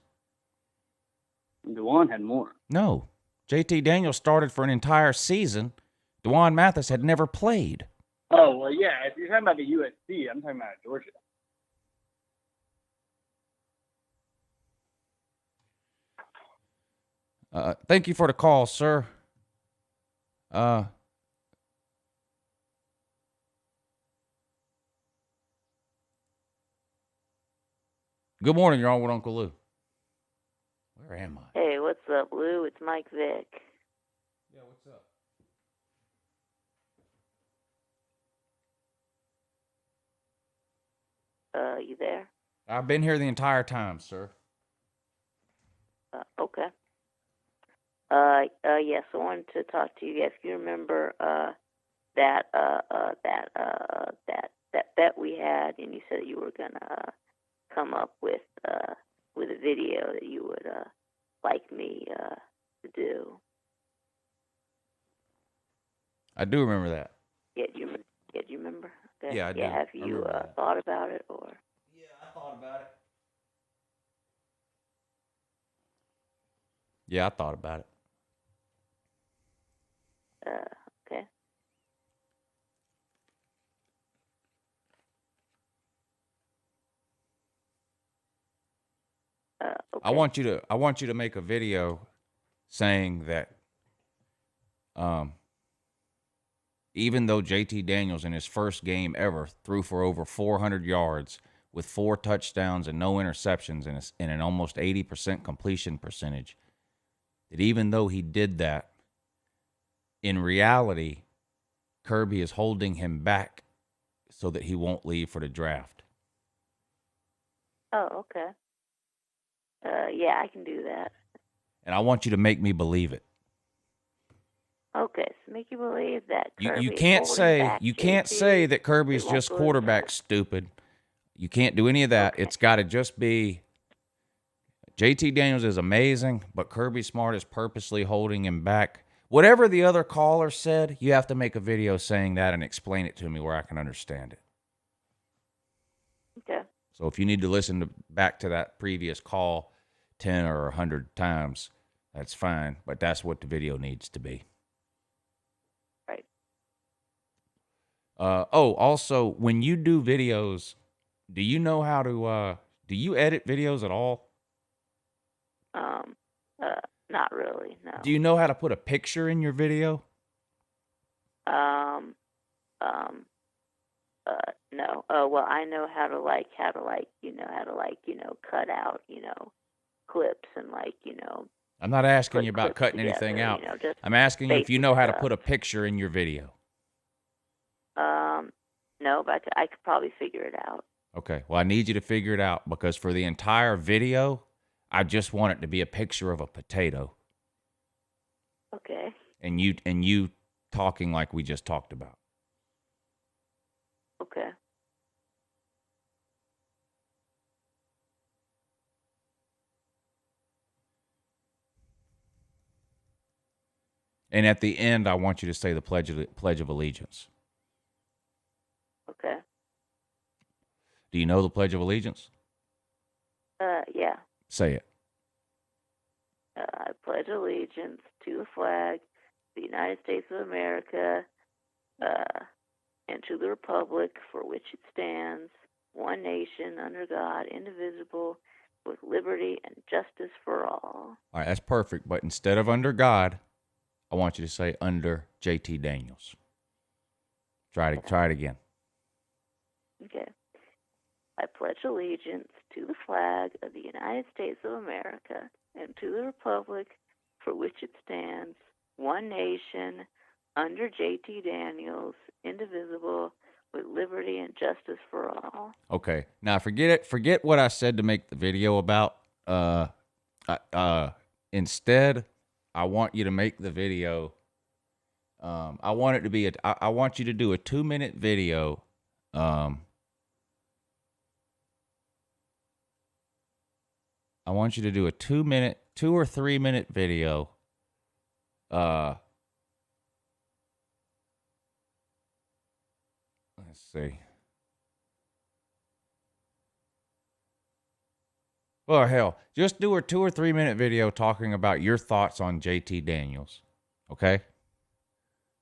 DeJuan had more. No. JT Daniels started for an entire season. DeJuan Mathis had never played. Oh, well, yeah. If you're talking about the USC, I'm talking about Georgia. Thank you for the call, sir. Good morning, you're on with Uncle Lou. Where am I? Hey, what's up, Lou? It's Mike Vick. Yeah, what's up? You there? I've been here the entire time, sir. Okay. Yes, I wanted to talk to you. If you remember that bet we had, and you said you were gonna come up with a video that you would like me to do. I do remember that. Yeah, do you remember? Okay. Yeah, I do. Yeah, have you thought about it, or? Yeah, I thought about it. Yeah, I thought about it. Okay. Okay. I want you to make a video saying that even though JT Daniels in his first game ever threw for over 400 yards with 4 touchdowns and no interceptions and an almost 80% completion percentage, that even though he did that, in reality, Kirby is holding him back so that he won't leave for the draft. Oh, okay. Yeah, I can do that. And I want you to make me believe it. Okay, so make you believe that Kirby You can't say that Kirby's just won't quarterback stupid. You can't do any of that. Okay. It's got to just be JT Daniels is amazing, but Kirby Smart is purposely holding him back. Whatever the other caller said, you have to make a video saying that and explain it to me where I can understand it. Okay. So if you need to listen back to that previous call 10 or 100 times, that's fine, but that's what the video needs to be. Right. Also, when you do videos, do you know how to, do you edit videos at all? Not really, no. Do you know how to put a picture in your video? No. Well, I know how to cut out, clips and I'm not asking put you about clips cutting together, anything out. just I'm asking you if you know how to basic put a picture in your video. No, but I could probably figure it out. Okay. Well, I need you to figure it out because for the entire video, I just want it to be a picture of a potato. Okay. And you talking like we just talked about. Okay. And at the end, I want you to say the Pledge of Allegiance. Okay. Do you know the Pledge of Allegiance? Yeah. Say it. I pledge allegiance to the flag of the United States of America, and to the republic for which it stands, one nation, under God, indivisible, with liberty and justice for all. All right, that's perfect. But instead of under God, I want you to say under JT Daniels. Try it again. Okay. I pledge allegiance to the flag of the United States of America and to the republic for which it stands, one nation, under J.T. Daniels, indivisible, with liberty and justice for all. Okay. Now forget it. Forget what I said to make the video about. Instead, I want you to make the video. I want it to be I want you to do a 2-minute video. I want you to do a 2 or 3 minute video. Let's see. Well, hell, just do a 2 or 3 minute video talking about your thoughts on JT Daniels. Okay?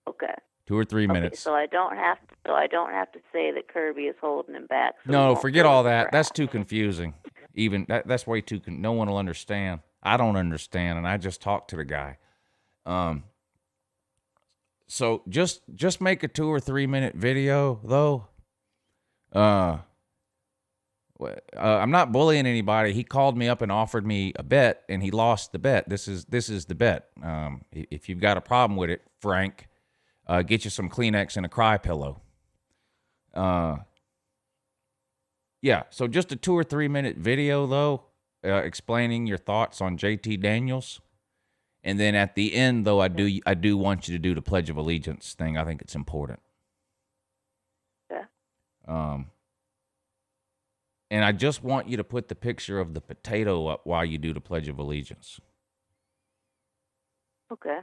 Okay. 2 or 3 minutes. So I don't have to say that Kirby is holding him back. So No, forget all that. That's too confusing. Even that's way too. No one will understand. I don't understand, and I just talked to the guy. So just make a 2 or 3 minute video though. I'm not bullying anybody. He called me up and offered me a bet, and he lost the bet. This is the bet. If you've got a problem with it, Frank, get you some Kleenex and a cry pillow. Yeah, so just a 2 or 3 minute video, though, explaining your thoughts on JT Daniels. And then at the end, though, I do want you to do the Pledge of Allegiance thing. I think it's important. Yeah. And I just want you to put the picture of the potato up while you do the Pledge of Allegiance. Okay.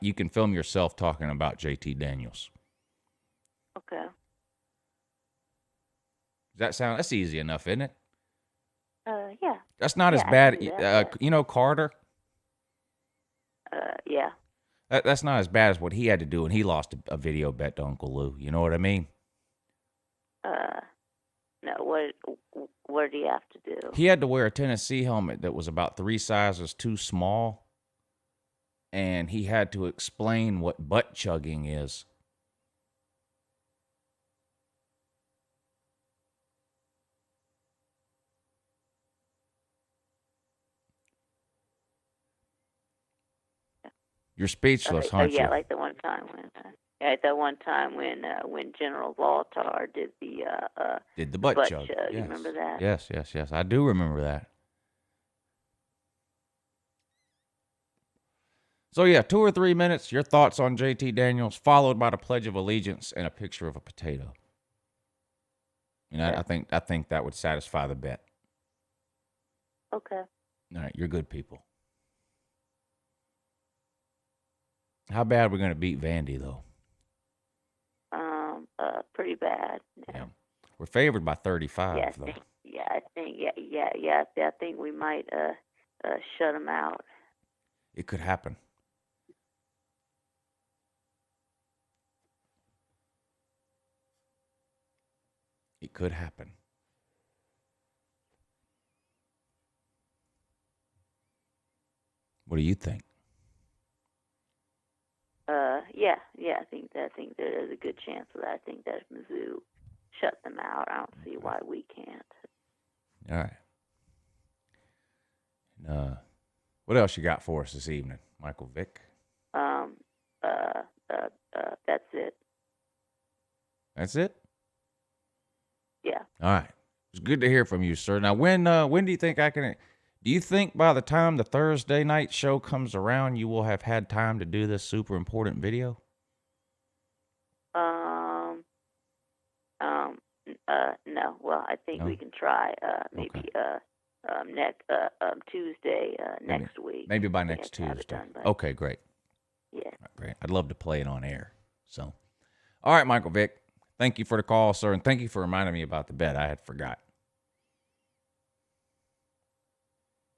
You can film yourself talking about JT Daniels. Okay. That's easy enough, isn't it? Yeah. That's not as I bad. can do that, You know Carter? yeah. That's not as bad as what he had to do when he lost a video bet to Uncle Lou. You know what I mean? No, what did he have to do? He had to wear a Tennessee helmet that was about 3 sizes too small, and he had to explain what butt chugging is. You're speechless, aren't yeah, you? like the one time when General Voltar did the butt chug. You Yes. remember that? Yes. I do remember that. So yeah, 2 or 3 minutes, your thoughts on JT Daniels, followed by the Pledge of Allegiance and a picture of a potato. And I think that would satisfy the bet. Okay. All right, you're good people. How bad are we going to beat Vandy, though? Pretty bad. Yeah. We're favored by 35, Yeah, though. I think we might shut them out. It could happen. It could happen. What do you think? I think there's a good chance of that. I think that if Mizzou shut them out, I don't see why we can't. All right. What else you got for us this evening, Michael Vick? That's it. That's it? Yeah. All right. It's good to hear from you, sir. Now, when do you think do you think by the time the Thursday night show comes around, you will have had time to do this super important video? No. Well, I think we can try maybe Tuesday next week. Maybe by next Tuesday. Okay, great. Yeah. Right, great. I'd love to play it on air. So, all right, Michael Vick. Thank you for the call, sir, and thank you for reminding me about the bet. I had forgot.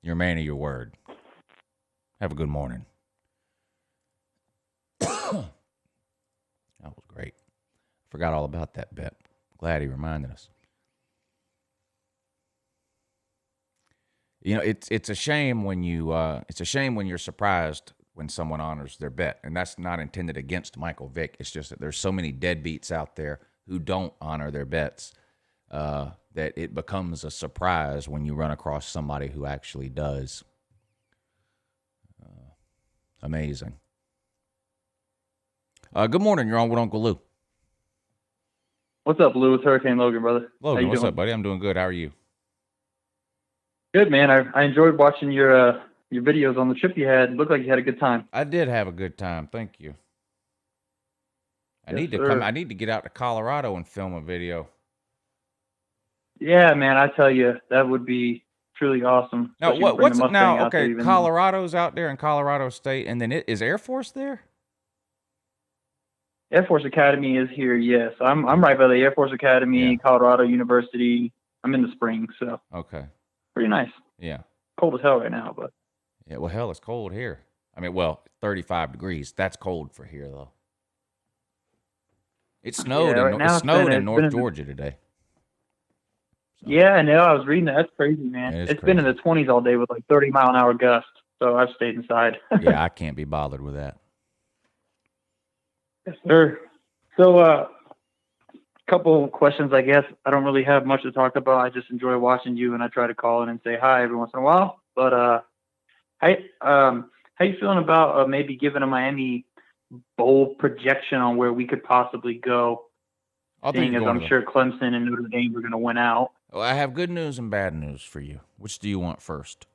You're a man of your word. Have a good morning. That was great. Forgot all about that bet. Glad he reminded us. You know, it's a shame when you're surprised when someone honors their bet. And that's not intended against Michael Vick. It's just that there's so many deadbeats out there who don't honor their bets that it becomes a surprise when you run across somebody who actually does. Amazing. Good morning. You're on with Uncle Lou. What's up, Lou? It's Hurricane Logan, brother. Logan, what's up, buddy? I'm doing good. How are you? Good, man. I enjoyed watching your videos on the trip you had. Looked like you had a good time. I did have a good time. Thank you. I need to get out to Colorado and film a video. Yeah, man. I tell you, that would be truly awesome. Now, Especially what's bring the now? Mustang out there Okay, even. Colorado's out there in Colorado State, and then is Air Force there? Air Force Academy is here. Yes, I'm right by the Air Force Academy, Colorado University. I'm in the Springs, so okay, pretty nice. Yeah, cold as hell right now, but yeah. Well, hell, it's cold here. I mean, well, 35 degrees. That's cold for here, though. It snowed. It snowed in North Georgia today. So. Yeah, I know. I was reading that. That's crazy, man. Yeah, it's been in the 20s all day with like 30-mile-an-hour gusts, so I've stayed inside. Yeah, I can't be bothered with that. Yes, sir. So, a couple of questions, I guess. I don't really have much to talk about. I just enjoy watching you, and I try to call in and say hi every once in a while. But how you feeling about maybe giving a Miami bowl projection on where we could possibly go? Seeing as I'm sure Clemson and Notre Dame are going to win out. Well, I have good news and bad news for you. Which do you want first?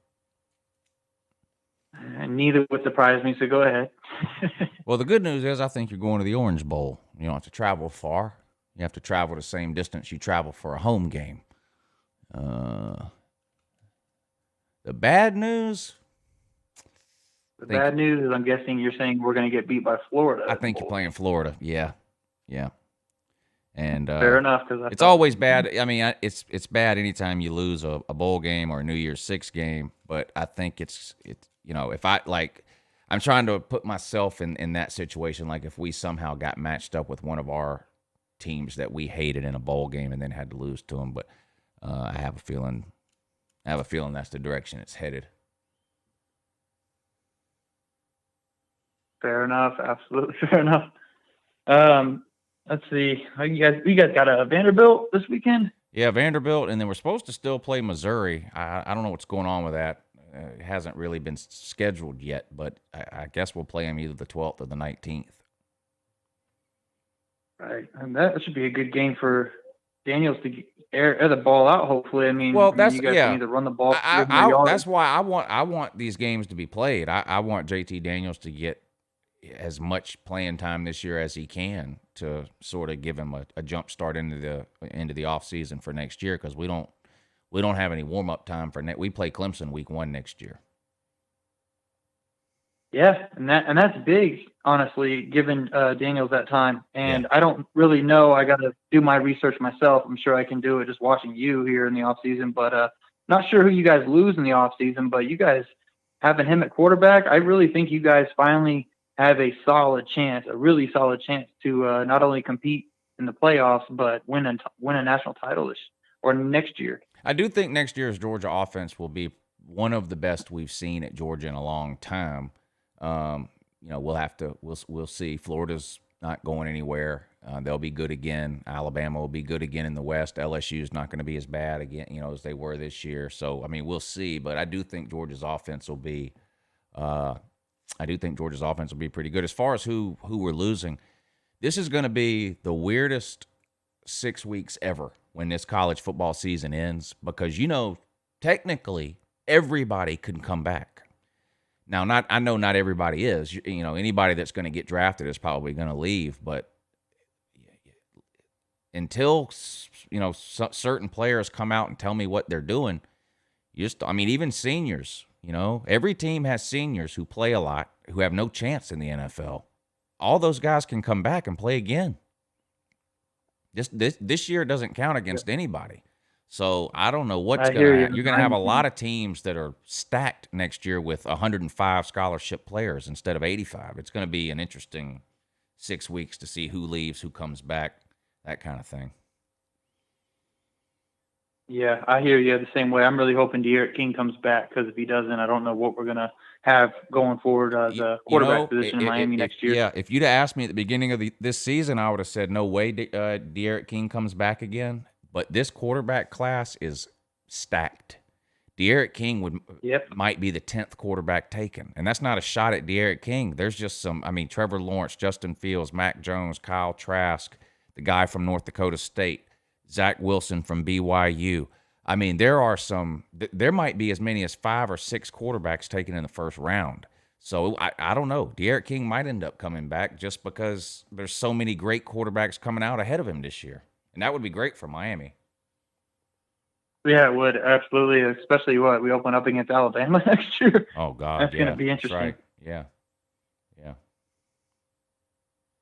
Neither would surprise me, so go ahead. Well, the good news is I think you're going to the Orange Bowl. You don't have to travel far. You have to travel the same distance you travel for a home game. The bad news? The bad news is I'm guessing you're saying we're going to get beat by Florida. I think you're playing Florida. Yeah. And fair enough, because it's always bad. I mean, it's bad anytime you lose a bowl game or a New Year's Six game. But I think it's if I'm trying to put myself in that situation. Like if we somehow got matched up with one of our teams that we hated in a bowl game and then had to lose to them. But I have a feeling that's the direction it's headed. Fair enough. Absolutely fair enough. Let's see. You guys got a Vanderbilt this weekend? Yeah, Vanderbilt, and then we're supposed to still play Missouri. I don't know what's going on with that. It hasn't really been scheduled yet, but I guess we'll play them either the 12th or the 19th. Right, and that should be a good game for Daniels to air the ball out. Hopefully, you guys can either run the ball. That's why I want these games to be played. I want JT Daniels to get as much playing time this year as he can to sort of give him a jump start into the off season for next year, because we don't have any warm up time for we play Clemson week 1 next year. Yeah, and that's big, honestly, giving Daniels that time. And I don't really know. I got to do my research myself. I'm sure I can do it just watching you here in the off season, but not sure who you guys lose in the off season. But you guys having him at quarterback, I really think you guys finally have a really solid chance to not only compete in the playoffs, but win a national title next year. I do think next year's Georgia offense will be one of the best we've seen at Georgia in a long time. We'll see. Florida's not going anywhere. They'll be good again. Alabama will be good again in the West. LSU is not going to be as bad again, as they were this year. So, I mean, we'll see. But I do think Georgia's offense will be pretty good. As far as who we're losing, this is going to be the weirdest 6 weeks ever when this college football season ends, because technically everybody can come back. Now, I know not everybody is. Anybody that's going to get drafted is probably going to leave, but until certain players come out and tell me what they're doing, even seniors. Every team has seniors who play a lot, who have no chance in the NFL. All those guys can come back and play again. This year doesn't count against anybody. So I don't know what's going to happen. You're going to have a lot of teams that are stacked next year with 105 scholarship players instead of 85. It's going to be an interesting 6 weeks to see who leaves, who comes back, that kind of thing. Yeah, I hear you the same way. I'm really hoping De'Aaron King comes back, because if he doesn't, I don't know what we're going to have going forward as a quarterback position in Miami next year. Yeah, if you'd have asked me at the beginning of this season, I would have said no way De'Aaron King comes back again. But this quarterback class is stacked. De'Aaron King might be the 10th quarterback taken. And that's not a shot at De'Aaron King. There's just Trevor Lawrence, Justin Fields, Mac Jones, Kyle Trask, the guy from North Dakota State, Zach Wilson from BYU. I mean, there might be as many as 5 or 6 quarterbacks taken in the first round. So I don't know. De'Aaron King might end up coming back just because there's so many great quarterbacks coming out ahead of him this year. And that would be great for Miami. Yeah, it would, absolutely. Especially we open up against Alabama next year. Oh, God, That's going to be interesting. Right. Yeah.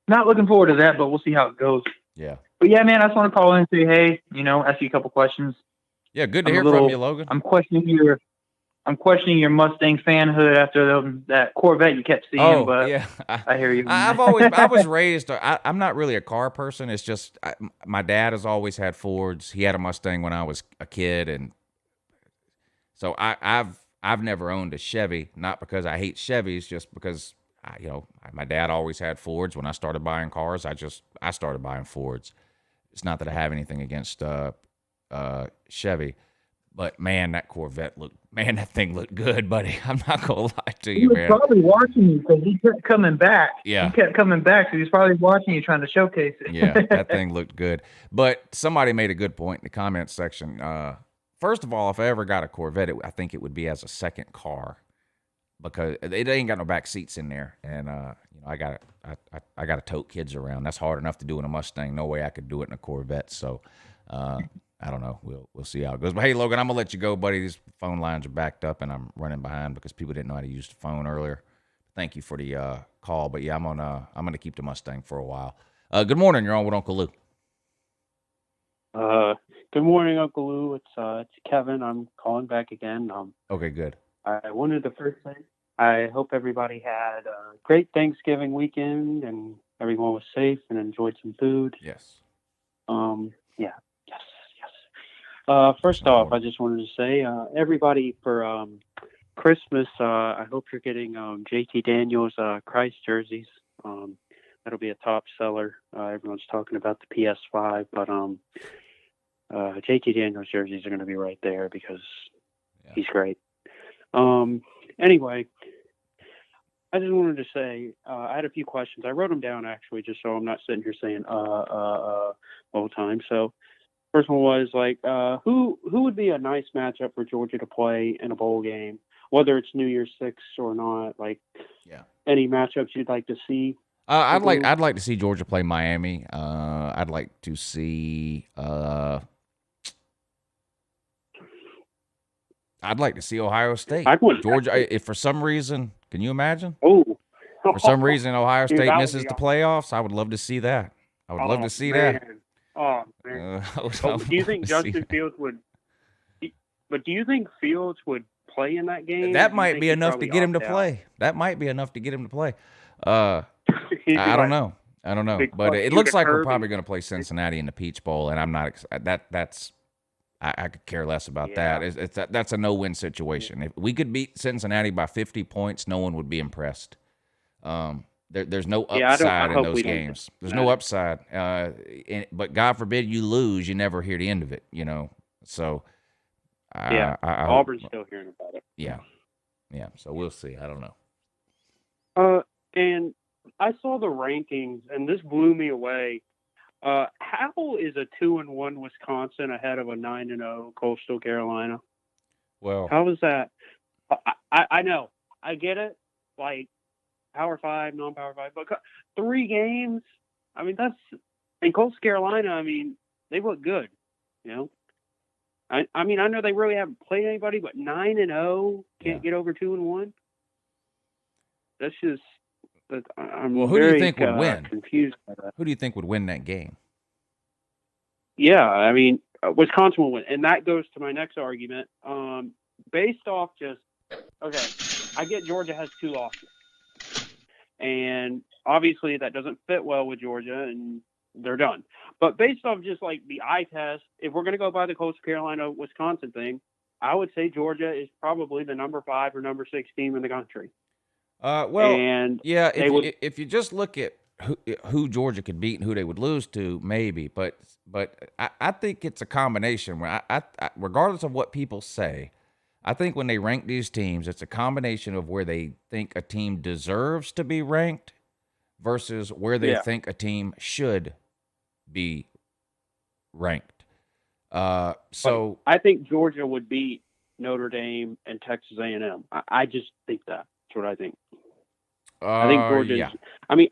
Not looking forward to that, but we'll see how it goes. Yeah. But yeah, man, I just want to call in and say, hey, ask you a couple questions. Yeah, good to hear from you, Logan. I'm questioning your Mustang fanhood after that Corvette you kept seeing. But yeah, I hear you. I was raised. I'm not really a car person. It's just my dad has always had Fords. He had a Mustang when I was a kid, and so I've never owned a Chevy. Not because I hate Chevys, just because my dad always had Fords. When I started buying cars, I started buying Fords. It's not that I have anything against Chevy, but man, that thing looked good, buddy. I'm not gonna lie to you, man. He was probably watching you because he kept coming back. Yeah, he kept coming back, so he's probably watching you, trying to showcase it. Yeah, that thing looked good. But somebody made a good point in the comments section. First of all, if I ever got a Corvette, I think it would be as a second car, because it ain't got no back seats in there, and I got to tote kids around. That's hard enough to do in a Mustang. No way I could do it in a Corvette. So I don't know. We'll see how it goes. But hey, Logan, I'm gonna let you go, buddy. These phone lines are backed up, and I'm running behind because people didn't know how to use the phone earlier. Thank you for the call, but yeah, I'm gonna keep the Mustang for a while. Good morning. You're on with Uncle Lou. Good morning, Uncle Lou. It's Kevin. I'm calling back again. Okay, good. I wanted to first say I hope everybody had a great Thanksgiving weekend and everyone was safe and enjoyed some food. Yes. Yeah. First off, I just wanted to say, everybody, for Christmas, I hope you're getting JT Daniels Christ jerseys. That'll be a top seller. Everyone's talking about the PS5, but JT Daniels jerseys are going to be right there because he's great. Anyway, I just wanted to say I had a few questions. I wrote them down, actually, just so I'm not sitting here saying all the time. So first one was who would be a nice matchup for Georgia to play in a bowl game, whether it's New Year's 6 or not? Any matchups you'd like to see? I'd like to see Georgia play Miami. I'd like to see Ohio State. Georgia. If for some reason, can you imagine? For some reason Ohio State misses the playoffs, I would love to see that. I would love to see that. Oh man! Do you think Justin Fields would? But do you think Fields would play in that game? That might be enough to get him to play. That might be enough to get him to play. I don't know. But it looks like we're probably going to play Cincinnati in the Peach Bowl, and I'm not. I could care less about that. That's a no-win situation. If we could beat Cincinnati by 50 points, no one would be impressed. There's no upside in those games. There's no upside. But God forbid you lose, you never hear the end of it. So I Auburn's still hearing about it. Yeah. So we'll see. I don't know. And I saw the rankings, and this blew me away. How is a 2-1 Wisconsin ahead of a 9-0 Coastal Carolina? Well, how is that? I know, I get it. Power 5, non-Power 5, but 3 games. I mean, in Coastal Carolina. I mean, they look good. I mean, I know they really haven't played anybody, but 9-0 can't get over 2-1. That's just. Who do you think would win? Confused by that. Who do you think would win that game? Yeah, I mean, Wisconsin will win, and that goes to my next argument. Based off I get Georgia has 2 losses, and obviously that doesn't fit well with Georgia, and they're done. But based off just like the eye test, if we're going to go by the South Carolina Wisconsin thing, I would say Georgia is probably the number 5 or number 6 team in the country. Well, and yeah, they would, if you just look at who Georgia could beat and who they would lose to, maybe. But I think it's a combination. Where I regardless of what people say, I think when they rank these teams, it's a combination of where they think a team deserves to be ranked versus where they think a team should be ranked. So I think Georgia would beat Notre Dame and Texas A&M. I just think that's what I think. I think Georgia. Yeah. I mean,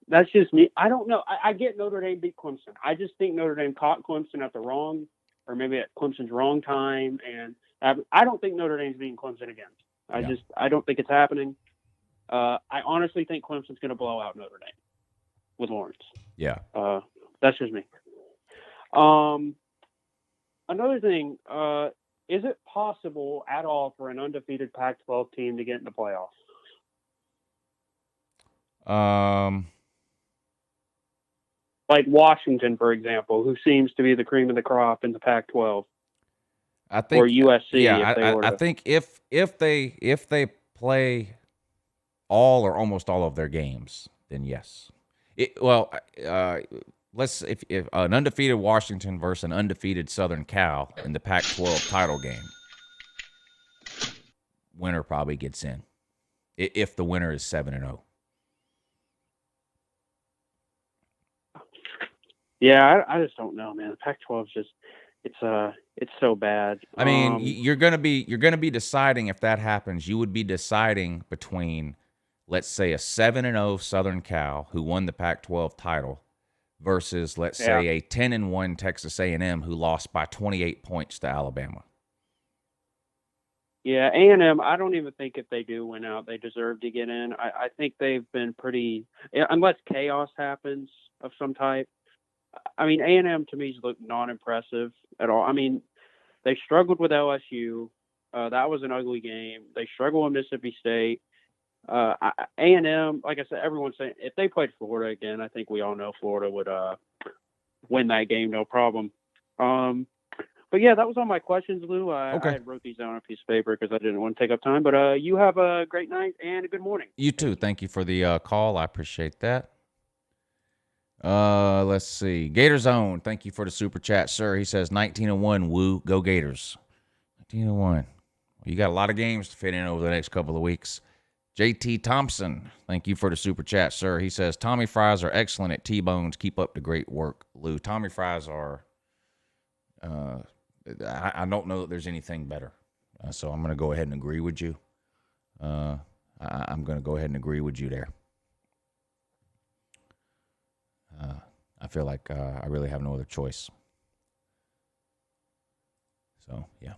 that's just me. I don't know. I get Notre Dame beat Clemson. I just think Notre Dame caught Clemson at the wrong, or maybe at Clemson's wrong time, and I don't think Notre Dame's beating Clemson again. I don't think it's happening. I honestly think Clemson's going to blow out Notre Dame with Lawrence. Yeah. That's just me. Another thing, is it possible at all for an undefeated Pac-12 team to get in the playoffs? Like Washington, for example, who seems to be the cream of the crop in the Pac-12. I think, or USC. Yeah, if they were I think if they play all or almost all of their games, then yes. Let's if an undefeated Washington versus an undefeated Southern Cal in the Pac-12 title game, winner probably gets in. If the winner is 7-0. Yeah, I just don't know, man. The Pac-12 is just it's so bad. I mean, you're gonna be deciding if that happens. You would be deciding between, let's say, a 7-0 Southern Cal who won the Pac-12 title versus, let's say, a 10-1 Texas A&M who lost by 28 points to Alabama. Yeah, A&M, I don't even think if they do win out, they deserve to get in. I think they've been pretty, unless chaos happens of some type. I mean, A&M to me look non-impressive at all. I mean, they struggled with LSU. That was an ugly game. They struggled with Mississippi State. A&M, like I said, everyone's saying if they played Florida again, I think we all know Florida would win that game, no problem. But yeah, that was all my questions, Lou. I wrote these down on a piece of paper because I didn't want to take up time. But you have a great night and a good morning. You too. Thank you for the call. I appreciate that. Let's see. Gators Own, thank you for the super chat, sir. He says 19-1. Woo, go Gators. 19-1. Well, you got a lot of games to fit in over the next couple of weeks. JT Thompson, thank you for the super chat, sir. He says Tommy fries are excellent at T-bones. Keep up the great work, Lou. Tommy fries are. I don't know that there's anything better, so I'm going to go ahead and agree with you. I'm going to go ahead and agree with you there. I feel like I really have no other choice. So, yeah.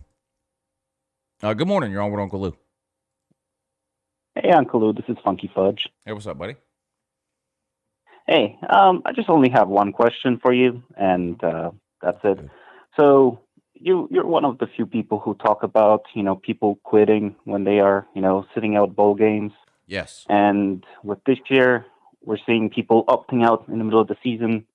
Good morning. You're on with Uncle Lou. Hey, Uncle Lou. This is Funky Fudge. Hey, what's up, buddy? Hey, I just only have one question for you, and that's it. So you're one of the few people who talk about, people quitting when they are, sitting out bowl games. Yes. And with this year, we're seeing people opting out in the middle of the season.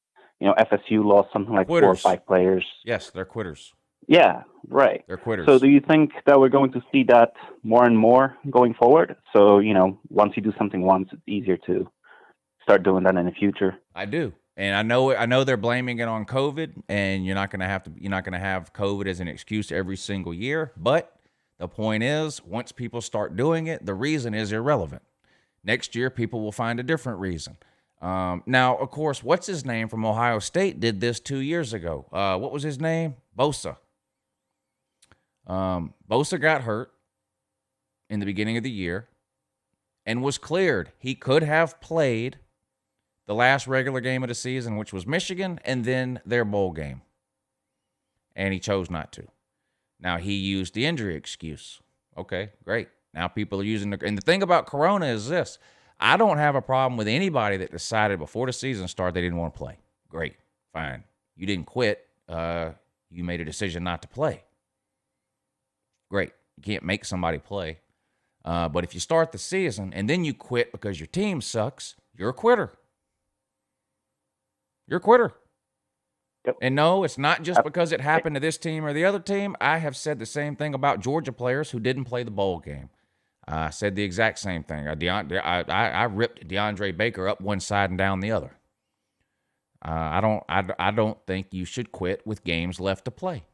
FSU lost something like quitters. 4 or 5 players. Yes, they're quitters. Yeah, right. They're quitters. So do you think that we're going to see that more and more going forward? So, once you do something once, it's easier to start doing that in the future. I do. And I know they're blaming it on COVID, and you're not going to have COVID as an excuse every single year, but the point is, once people start doing it, the reason is irrelevant. Next year, people will find a different reason. Now, of course, what's his name from Ohio State did this 2 years ago. What was his name? Bosa. Bosa got hurt in the beginning of the year and was cleared. He could have played the last regular game of the season, which was Michigan, and then their bowl game. And he chose not to. Now, he used the injury excuse. Okay, great. Now people are using and the thing about Corona is this. I don't have a problem with anybody that decided before the season started they didn't want to play. Great, fine. You didn't quit. You made a decision not to play. Great. You can't make somebody play. But if you start the season and then you quit because your team sucks, you're a quitter. You're a quitter. Yep. And no, it's not just because it happened to this team or the other team. I have said the same thing about Georgia players who didn't play the bowl game. I said the exact same thing. I ripped DeAndre Baker up one side and down the other. I don't think you should quit with games left to play.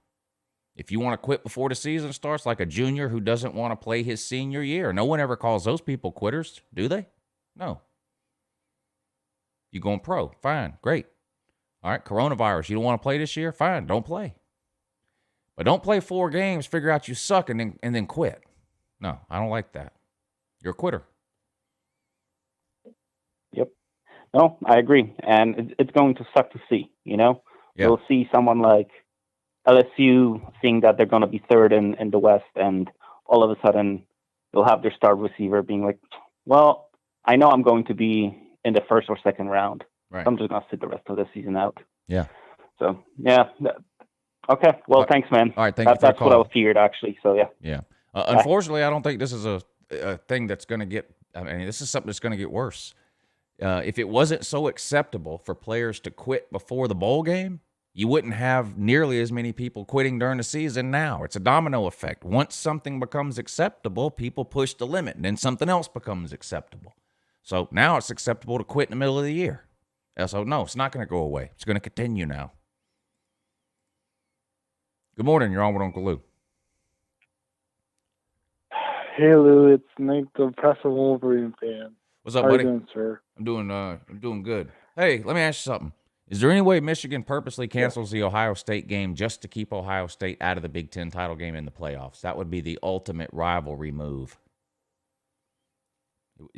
If you want to quit before the season starts, like a junior who doesn't want to play his senior year, no one ever calls those people quitters, do they? No. You going pro? Fine, great. All right, coronavirus, you don't want to play this year? Fine, don't play. But don't play 4 games, figure out you suck, and then quit. No, I don't like that. You're a quitter. Yep. No, I agree. And it's going to suck to see, you know? Yeah. You'll see someone like LSU seeing that they're going to be third in the West, and all of a sudden you'll have their star receiver being like, well, I know I'm going to be in the first or second round. Right. I'm just going to sit the rest of the season out. Yeah. So, yeah. Okay. Well, thanks, man. All right, thank you for the That's call. what I feared, actually. So, yeah. Yeah. Unfortunately, I don't think this is a thing that's going to get – I mean, this is something that's going to get worse. If it wasn't so acceptable for players to quit before the bowl game, you wouldn't have nearly as many people quitting during the season now. It's a domino effect. Once something becomes acceptable, people push the limit, and then something else becomes acceptable. So now it's acceptable to quit in the middle of the year. So, no, it's not going to go away. It's going to continue now. Good morning. You're on with Uncle Lou. Hey, Lou. It's Nate, the Pressa Wolverine fan. What's up, How buddy? How you doing, sir? I'm doing good. Hey, let me ask you something. Is there any way Michigan purposely cancels the Ohio State game just to keep Ohio State out of the Big Ten title game in the playoffs? That would be the ultimate rivalry move.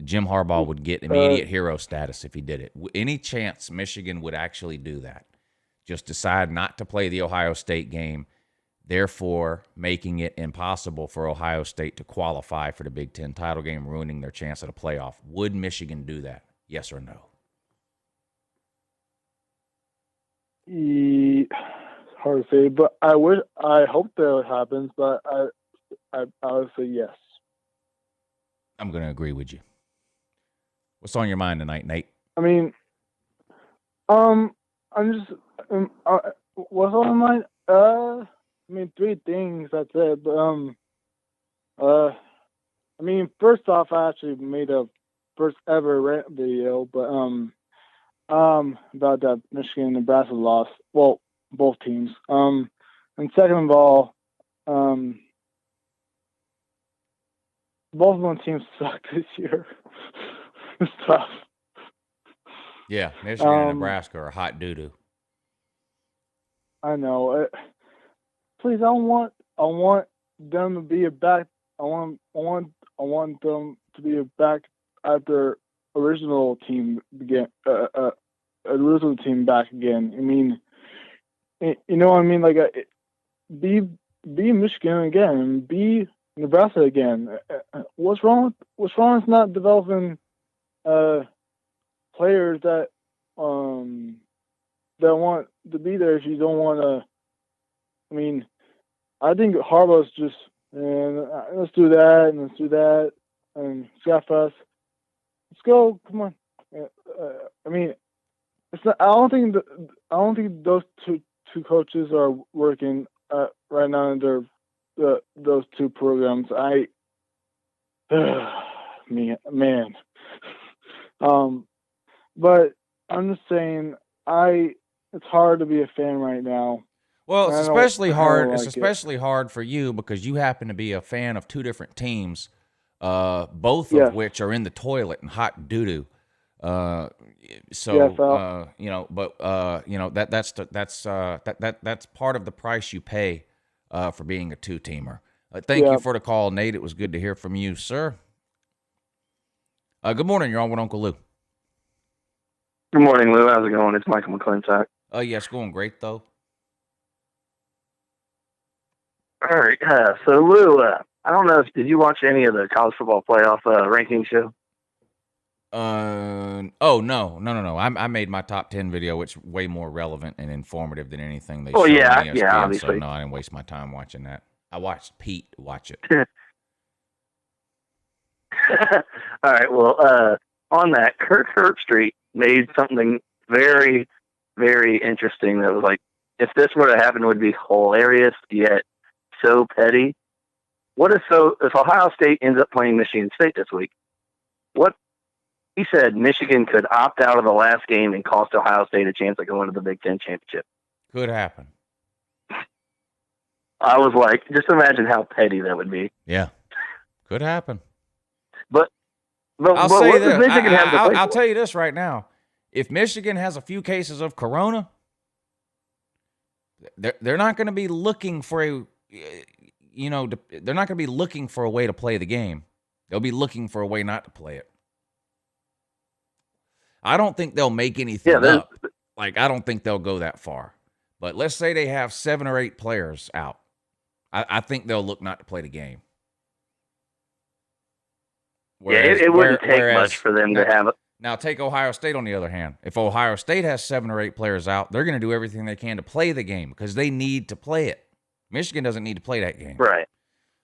Jim Harbaugh would get immediate hero status if he did it. Any chance Michigan would actually do that? Just decide not to play the Ohio State game, therefore making it impossible for Ohio State to qualify for the Big Ten title game, ruining their chance at a playoff. Would Michigan do that? Yes or no? Hard to say, but I hope that happens, but I would say yes. I'm going to agree with you. What's on your mind tonight, Nate? I mean, I'm just what's on my mind? I mean, 3 things. That's it. But I mean, first off, I actually made a first ever rant video, but about that Michigan Nebraska loss. Well, both teams. And second of all, both of them teams suck this year. It's tough. Yeah, Michigan and Nebraska are hot doo-doo. I know. Please, I want them to be back. I want them to be back at their original team again. Original team back again. I mean, you know what I mean? Like, be Michigan again and be Nebraska again. What's wrong with not developing players that want to be there if you don't want to? I mean, I think Harbaugh's just let's do that and let's do that and scuff us. Let's go. Come on. I mean, it's not. I don't think those two coaches are working right now in those 2 programs. Man. But I'm just saying, it's hard to be a fan right now. Well, it's especially hard. It's especially hard for you because you happen to be a fan of 2 different teams, both of which are in the toilet and hot doo doo. So you know, but you know that's part of the price you pay for being a 2-teamer. Thank you for the call, Nate. It was good to hear from you, sir. Good morning. You're on with Uncle Lou. Good morning, Lou. How's it going? It's Michael McClintock. Yeah, it's going great, though. All right. So, Lou, I don't know, did you watch any of the college football playoff ranking show? Oh, no. I made my top 10 video, which is way more relevant and informative than anything they showed on ESPN, yeah, obviously. So, no, I didn't waste my time watching that. I watched Pete watch it. All right. Well, on that, Kirk Herbstreit made something very very interesting. That was like, if this were to happen, it would be hilarious yet so petty. What if Ohio State ends up playing Michigan State this week? What he said, Michigan could opt out of the last game and cost Ohio State a chance of going to the Big Ten championship. Could happen. I was like, just imagine how petty that would be. Yeah, could happen. But I'll but say what does this. Michigan have to play I'll for? tell you this right now. If Michigan has a few cases of corona, they're not going to be looking for they're not going to be looking for a way to play the game. They'll be looking for a way not to play it. I don't think they'll make anything up. Like, I don't think they'll go that far. But let's say they have 7 or 8 players out. I think they'll look not to play the game. Whereas, it wouldn't take much for them to have it. Now, take Ohio State on the other hand. If Ohio State has 7 or 8 players out, they're going to do everything they can to play the game because they need to play it. Michigan doesn't need to play that game. Right.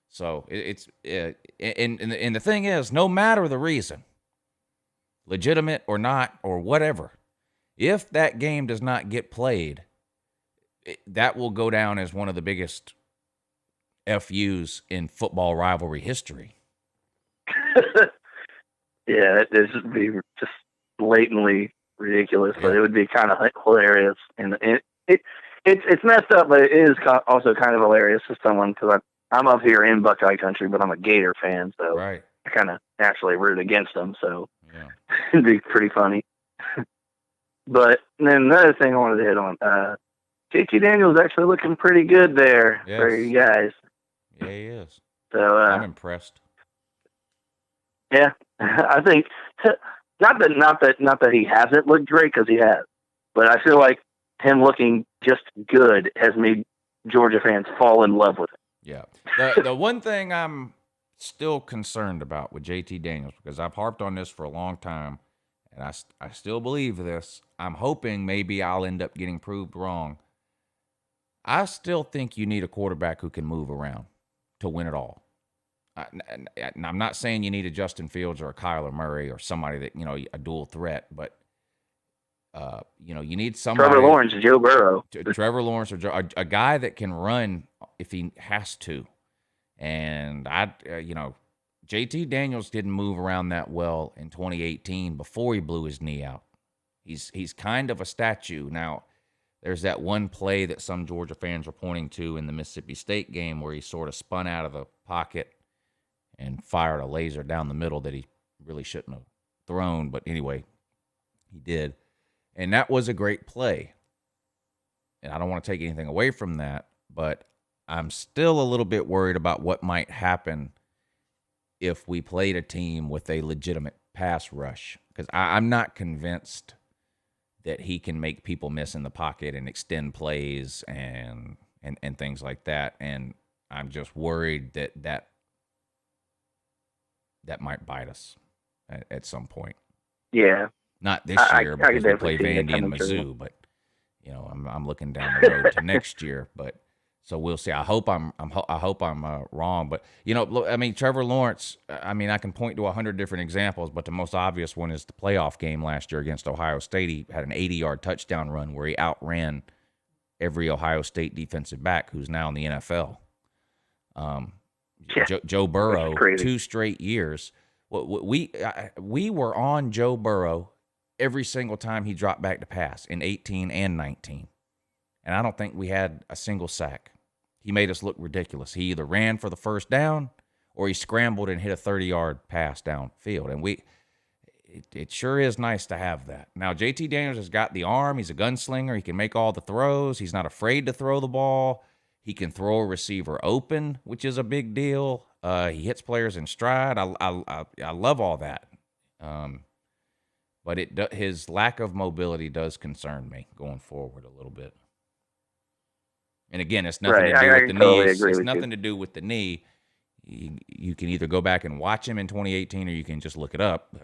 So and the thing is, no matter the reason, legitimate or not or whatever, if that game does not get played, that will go down as one of the biggest FUs in football rivalry history. Yeah, this would be just blatantly ridiculous, but it would be kind of hilarious. And it's messed up, but it is also kind of hilarious to someone because I'm up here in Buckeye country, but I'm a Gator fan, so right. I kind of naturally root against them, so it'd be pretty funny. But then another thing I wanted to hit on, JT Daniels actually looking pretty good there for you guys. Yeah, he is. So I'm impressed. Yeah, I think not that he hasn't looked great because he has, but I feel like him looking just good has made Georgia fans fall in love with him. Yeah, the one thing I'm still concerned about with JT Daniels, because I've harped on this for a long time, and I still believe this. I'm hoping maybe I'll end up getting proved wrong. I still think you need a quarterback who can move around to win it all. I'm not saying you need a Justin Fields or a Kyler Murray or somebody that, a dual threat, but, you need somebody. Trevor Lawrence, Joe Burrow. Trevor Lawrence, or a guy that can run if he has to. And, JT Daniels didn't move around that well in 2018 before he blew his knee out. He's kind of a statue. Now, there's that one play that some Georgia fans are pointing to in the Mississippi State game where he sort of spun out of the pocket and fired a laser down the middle that he really shouldn't have thrown. But anyway, he did. And that was a great play. And I don't want to take anything away from that, but I'm still a little bit worried about what might happen if we played a team with a legitimate pass rush. Because I'm not convinced that he can make people miss in the pocket and extend plays and things like that. And I'm just worried that might bite us at some point. Yeah. Not this year because we play Vandy and Mizzou, but I'm looking down the road to next year. But so we'll see. I hope I'm wrong, but Trevor Lawrence. I can point to 100 different examples, but the most obvious one is the playoff game last year against Ohio State. He had an 80-yard touchdown run where he outran every Ohio State defensive back who's now in the NFL. Joe Burrow, 2 straight years. We were on Joe Burrow every single time he dropped back to pass in 18 and 19. And I don't think we had a single sack. He made us look ridiculous. He either ran for the first down or he scrambled and hit a 30-yard pass downfield. And it sure is nice to have that. Now, JT Daniels has got the arm. He's a gunslinger. He can make all the throws. He's not afraid to throw the ball. He can throw a receiver open, which is a big deal. He hits players in stride. I love all that. But his lack of mobility does concern me going forward a little bit. And again, it's nothing to do with the knee. It's nothing to do with the knee. You can either go back and watch him in 2018 or you can just look it up.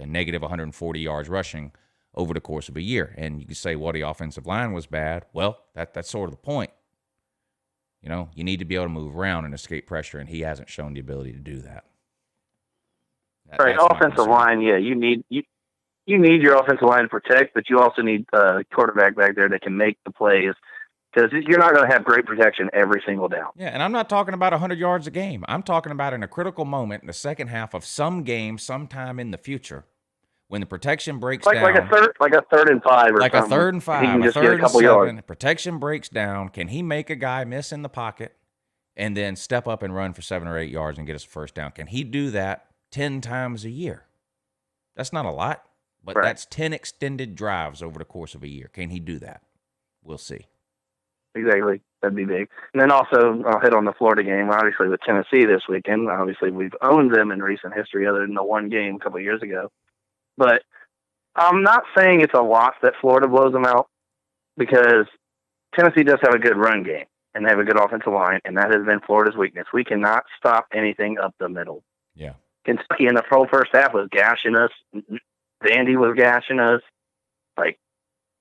A negative 140 yards rushing over the course of a year. And you can say, well, the offensive line was bad. Well, that's sort of the point. You need to be able to move around and escape pressure, and he hasn't shown the ability to do that. Right, offensive line, yeah, you you need your offensive line to protect, but you also need a quarterback back there that can make the plays, because you're not going to have great protection every single down. Yeah, and I'm not talking about 100 yards a game. I'm talking about in a critical moment in the second half of some game sometime in the future when the protection breaks down. Like a third and 5 or like something. a third and 5, He can a just get third a couple and 7. yards. Protection breaks down. Can he make a guy miss in the pocket and then step up and run for 7 or 8 yards and get us a first down? Can he do that 10 times a year? That's not a lot, but that's 10 extended drives over the course of a year. Can he do that? We'll see. Exactly. That'd be big. And then also, I'll hit on the Florida game, obviously, with Tennessee this weekend. Obviously, we've owned them in recent history other than the one game a couple of years ago. But I'm not saying it's a loss that Florida blows them out, because Tennessee does have a good run game, and they have a good offensive line, and that has been Florida's weakness. We cannot stop anything up the middle. Yeah. Kentucky in the whole first half was gashing us. Vandy was gashing us. Like,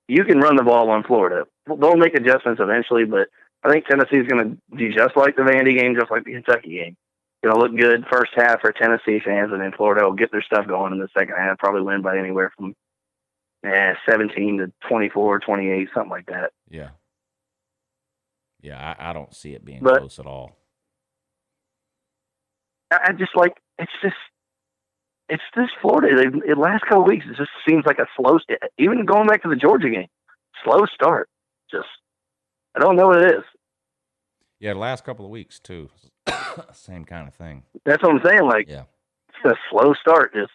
you can run the ball on Florida. They'll make adjustments eventually, but I think Tennessee's going to be just like the Vandy game, just like the Kentucky game. Going to look good first half for Tennessee fans, and then Florida will get their stuff going in the second half, probably win by anywhere from 17 to 24, 28, something like that. Yeah. Yeah, I don't see it being close at all. I just like, it's this Florida. The last couple of weeks, it just seems like a slow, even going back to the Georgia game, slow start. Just, I don't know what it is. Yeah, the last couple of weeks, too. Same kind of thing. That's what I'm saying. Like, it's a slow start. Just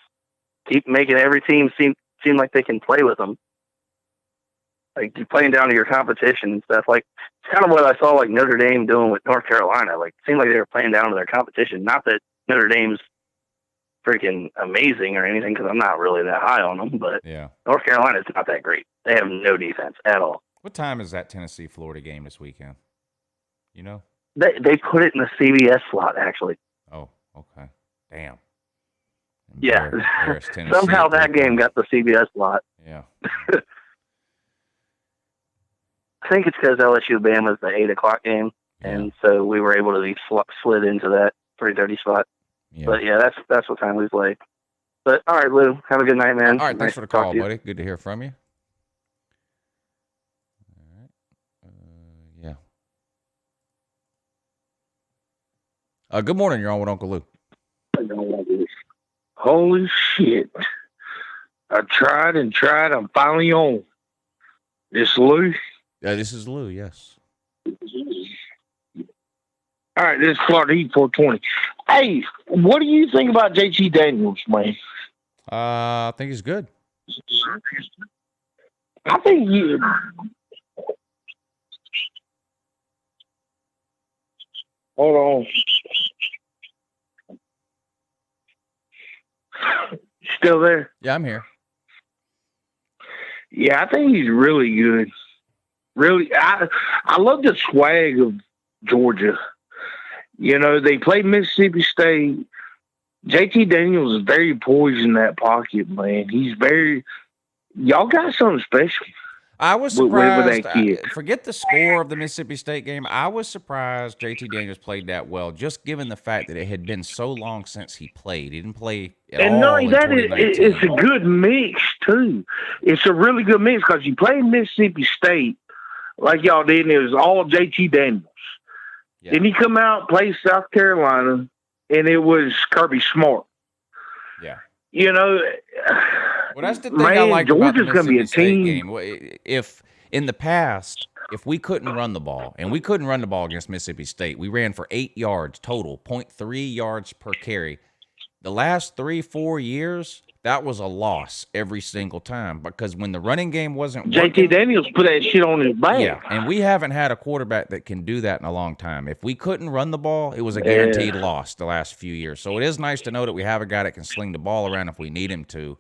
keep making every team seem like they can play with them. Like, you're playing down to your competition and stuff. Like, it's kind of what I saw, like, Notre Dame doing with North Carolina. Like, it seemed like they were playing down to their competition. Not that Notre Dame's freaking amazing or anything, because I'm not really that high on them, but North Carolina's not that great. They have no defense at all. What time is that Tennessee-Florida game this weekend? You know? They put it in the CBS slot, actually. Oh, okay. Damn. Yeah. There's Tennessee. Somehow that game got the CBS slot. Yeah. I think it's because LSU Bama's the 8 o'clock game, and so we were able to be slid into that 3:30 spot. Yeah. But yeah, that's what time we play. But all right, Lou, have a good night, man. All right, thanks for the call, buddy. Good to hear from you. All right. Good morning. You're on with Uncle Lou. Holy shit. I tried and tried. I'm finally on. This Lou? Yeah, this is Lou, yes. All right, this is Florida Heat 420. Hey, what do you think about JT Daniels, man? I think he's good. I think he... Hold on. Still there? Yeah, I'm here. Yeah, I think he's really good. Really, I love the swag of Georgia. You know, they played Mississippi State. JT Daniels is very poised in that pocket, man. He's very... Y'all got something special. I was surprised. With that kid. Forget the score of the Mississippi State game. I was surprised JT Daniels played that well, just given the fact that it had been so long since he played. He didn't play at all. And not only that, in it's a good mix, too. It's a really good mix because you played Mississippi State like y'all did, and it was all JT Daniels. Yeah. Then he come out, play South Carolina, and it was Kirby Smart. Yeah. You know, well, that's the thing I like about the Georgia's Mississippi State game. If in the past, if we couldn't run the ball, and we couldn't run the ball against Mississippi State, we ran for 8 yards total, 0.3 yards per carry. The last 3-4 years, that was a loss every single time because when the running game wasn't working, JT Daniels put that shit on his back. Yeah, and we haven't had a quarterback that can do that in a long time. If we couldn't run the ball, it was a guaranteed loss the last few years. So it is nice to know that we have a guy that can sling the ball around if we need him to.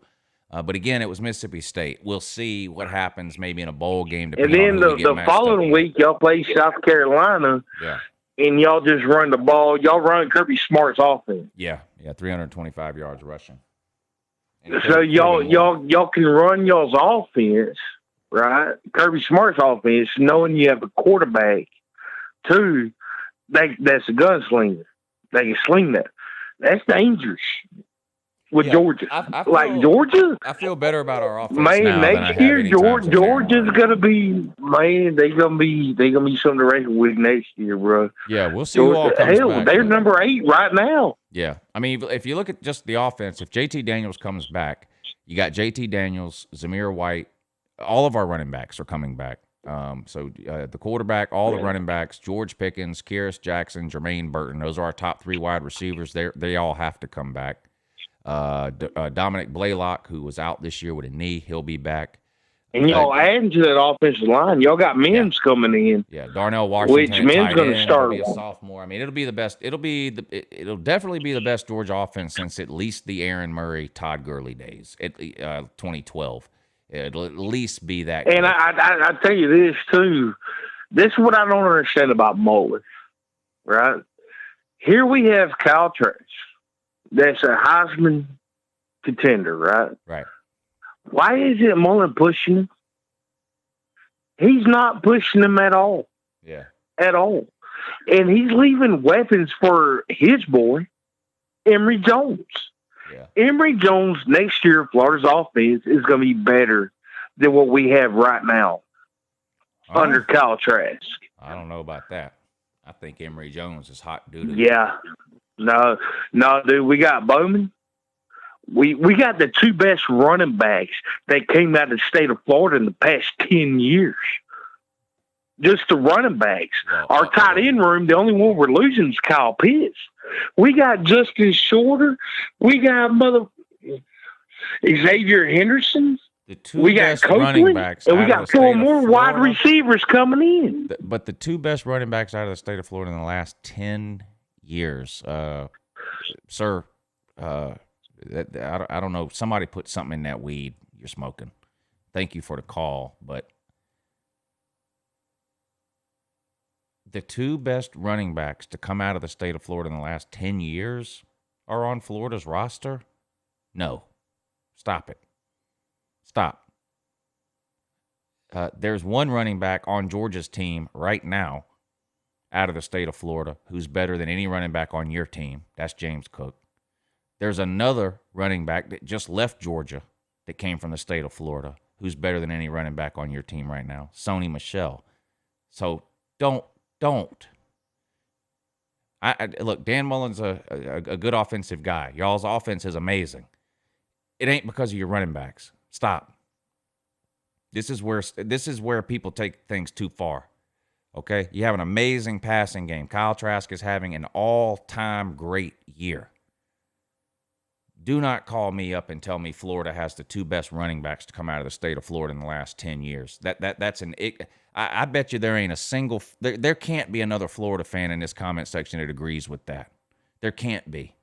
But again, it was Mississippi State. We'll see what happens maybe in a bowl game. And then the following week, y'all play South Carolina. Yeah. And y'all just run the ball. Y'all run Kirby Smart's offense. Yeah, 325 yards rushing. So y'all can run y'all's offense, right? Kirby Smart's offense, knowing you have a quarterback, too, that's a gunslinger. They can sling that. That's dangerous. with Georgia. Like Georgia, I feel better about our offense man. now than I Next have year, any time since Aaron Georgia's Murray. gonna be man. They gonna be something to reckon with next year, bro. Yeah, we'll see who all comes Hell, back. they're number 8 right now. Yeah, I mean, if you look at just the offense, if JT Daniels comes back, you got JT Daniels, Zamir White, all of our running backs are coming back. So the quarterback, all the running backs, George Pickens, Kyrus Jackson, Jermaine Burton, those are our top 3 wide receivers. They all have to come back. Dominic Blaylock, who was out this year with a knee, he'll be back. And y'all adding to that offensive line, y'all got Mims coming in. Yeah, Darnell Washington, which Mims going to start. Be a sophomore. I mean, it'll be the best. It'll definitely be the best Georgia offense since at least the Aaron Murray, Todd Gurley days, 2012. It'll at least be that. And I tell you this too. This is what I don't understand about Mullen. Right here, we have Kyle Trask. That's a Heisman contender, right? Right. Why isn't Mullen pushing him? He's not pushing him at all. Yeah. At all. And he's leaving weapons for his boy, Emory Jones. Yeah. Emory Jones next year, Florida's offense is going to be better than what we have right now under Kyle Trask. I don't know about that. I think Emory Jones is hot doo-doo. Yeah. No, dude, we got Bowman. We got the 2 best running backs that came out of the state of Florida in the past 10 years. Just the running backs. Our tight end room, the only one we're losing is Kyle Pitts. We got Justin Shorter. We got Xavier Henderson. The 2 we got best Copeland, running backs, and we out got of the state 4 of more wide Florida. receivers coming in. But the 2 best running backs out of the state of Florida in the last 10 years, sir. I don't know. Somebody put something in that weed you're smoking. Thank you for the call, but the 2 best running backs to come out of the state of Florida in the last 10 years are on Florida's roster? No. Stop it. Stop. There's 1 running back on Georgia's team right now out of the state of Florida who's better than any running back on your team. That's James Cook. There's another running back that just left Georgia that came from the state of Florida who's better than any running back on your team right now, Sony Michel. So don't. Look, Dan Mullen's a good offensive guy. Y'all's offense is amazing. It ain't because of your running backs. Stop. This is where people take things too far. Okay? You have an amazing passing game. Kyle Trask is having an all-time great year. Do not call me up and tell me Florida has the 2 best running backs to come out of the state of Florida in the last 10 years. I bet you there ain't a single there can't be another Florida fan in this comment section that agrees with that. There can't be.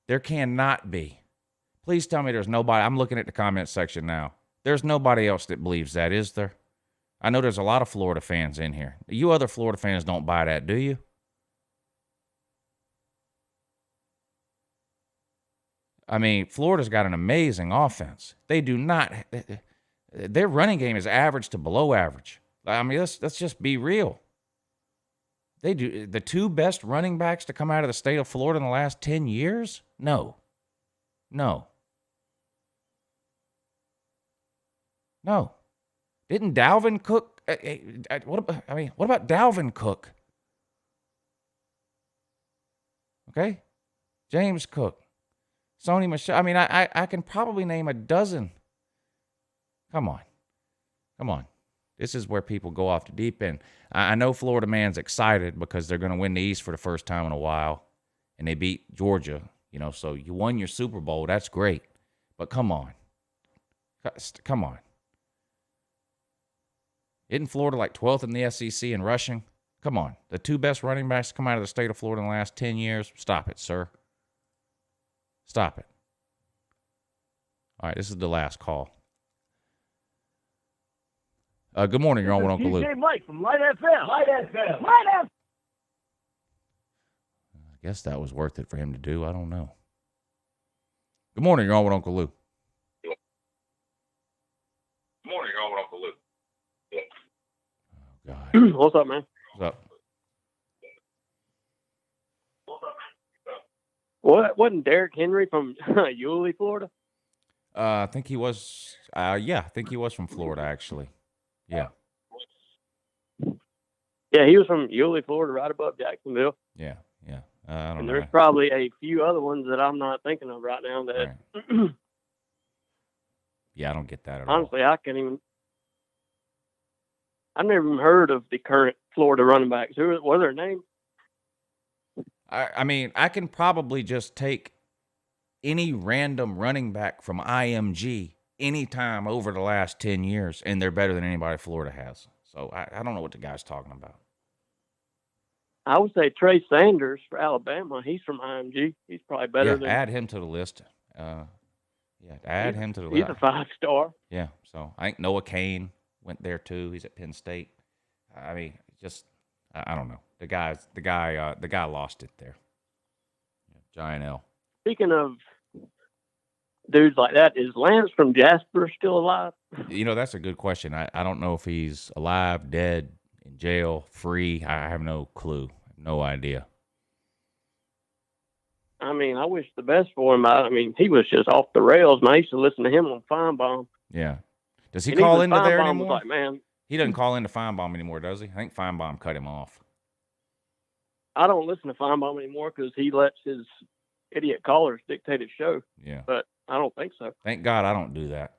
There cannot be. Please tell me there's nobody. I'm looking at the comment section now. There's nobody else that believes that, is there? I know there's a lot of Florida fans in here. You other Florida fans don't buy that, do you? I mean, Florida's got an amazing offense. They do not. Their running game is average to below average. I mean, let's just be real. They do the 2 best running backs to come out of the state of Florida in the last 10 years? No. Didn't Dalvin Cook? What about Dalvin Cook? Okay, James Cook. Sony Michel. I mean, I can probably name a dozen. Come on. This is where people go off the deep end. I know Florida man's excited because they're going to win the East for the first time in a while, and they beat Georgia. So you won your Super Bowl. That's great. But come on. Isn't Florida like 12th in the SEC in rushing? Come on. The 2 best running backs to come out of the state of Florida in the last 10 years? Stop it, sir. Stop it. All right, this is the last call. Good morning. You're on with Uncle Lou. DJ Mike from Light FM. I guess that was worth it for him to do. I don't know. Good morning. You're on with Uncle Lou. Oh, God. What's up, man? What's up? Wasn't Derrick Henry from Yulee, Florida? I think he was. Yeah, I think he was from Florida, actually. Yeah. Yeah, he was from Yulee, Florida, right above Jacksonville. Yeah. I don't And know. there's probably a few other ones that I'm not thinking of right now that. Right. Yeah, I don't get that at all. Honestly, I can't even. I've never even heard of the current Florida running backs. What are their names? I mean, I can probably just take any random running back from IMG anytime over the last 10 years, and they're better than anybody Florida has. So I don't know what the guy's talking about. I would say Trey Sanders for Alabama. He's from IMG. He's probably better than. Add him to the list. Add him to the list. He's a 5-star. Yeah, so I think Noah Cain went there too. He's at Penn State. I mean, just I don't know. The guy lost it there. Giant L. Speaking of dudes like that, is Lance from Jasper still alive? You know, that's a good question. I don't know if he's alive, dead, in jail, free. I have no clue. No idea. I mean, I wish the best for him. I mean, he was just off the rails, man. I used to listen to him on Feinbaum. Yeah. Does he And call even into there Feinbaum was anymore? like, man, He doesn't call into Feinbaum anymore, does he? I think Feinbaum cut him off. I don't listen to Feinbaum anymore because he lets his idiot callers dictate his show. Yeah. But I don't think so. Thank God I don't do that.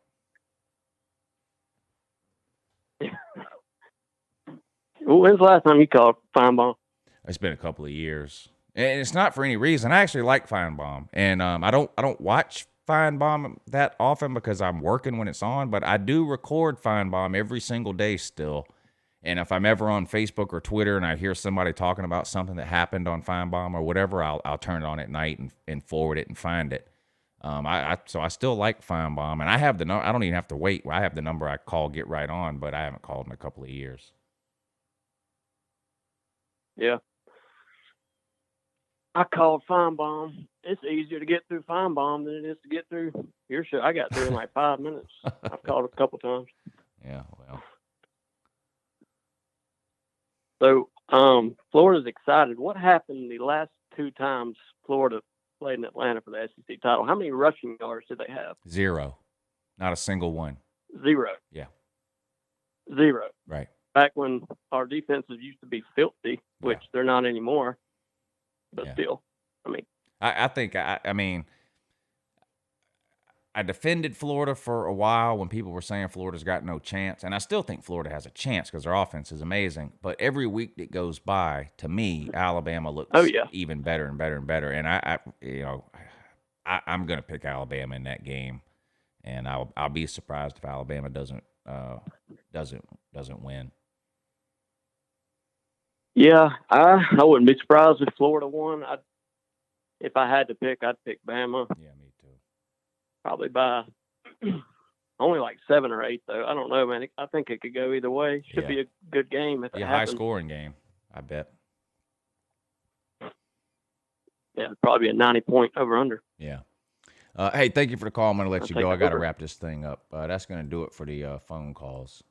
When's the last time you called Feinbaum? It's been a couple of years. And it's not for any reason. I actually like Feinbaum. And I don't watch Feinbaum that often because I'm working when it's on, but I do record Feinbaum every single day still. And if I'm ever on Facebook or Twitter and I hear somebody talking about something that happened on Feinbaum or whatever, I'll turn it on at night and forward it and find it. So I still like Feinbaum, and I have the number. I don't even have to wait. I have the number I call Get Right On, but I haven't called in a couple of years. Yeah. I called Feinbaum. It's easier to get through Feinbaum than it is to get through your show. I got through in like 5 minutes. I've called a couple times. Yeah, well. So, Florida's excited. What happened the last 2 times Florida played in Atlanta for the SEC title? How many rushing yards did they have? 0. Not a single one. 0. Yeah. 0. Right. Back when our defenses used to be filthy, which they're not anymore. But still, I mean. I mean, I defended Florida for a while when people were saying Florida's got no chance. And I still think Florida has a chance because their offense is amazing. But every week that goes by, to me, Alabama looks even better and better and better. And I'm going to pick Alabama in that game. And I'll be surprised if Alabama doesn't win. Yeah, I wouldn't be surprised if Florida won. If I had to pick, I'd pick Bama. Yeah, me too. Probably by only like 7 or 8, though. I don't know, man. I think it could go either way. Should be a good game if it happens. High-scoring game, I bet. Yeah, it'd probably be a 90-point over-under. Yeah. Hey, thank you for the call. I'm going to let you go. I got to over. wrap this thing up. That's going to do it for the phone calls.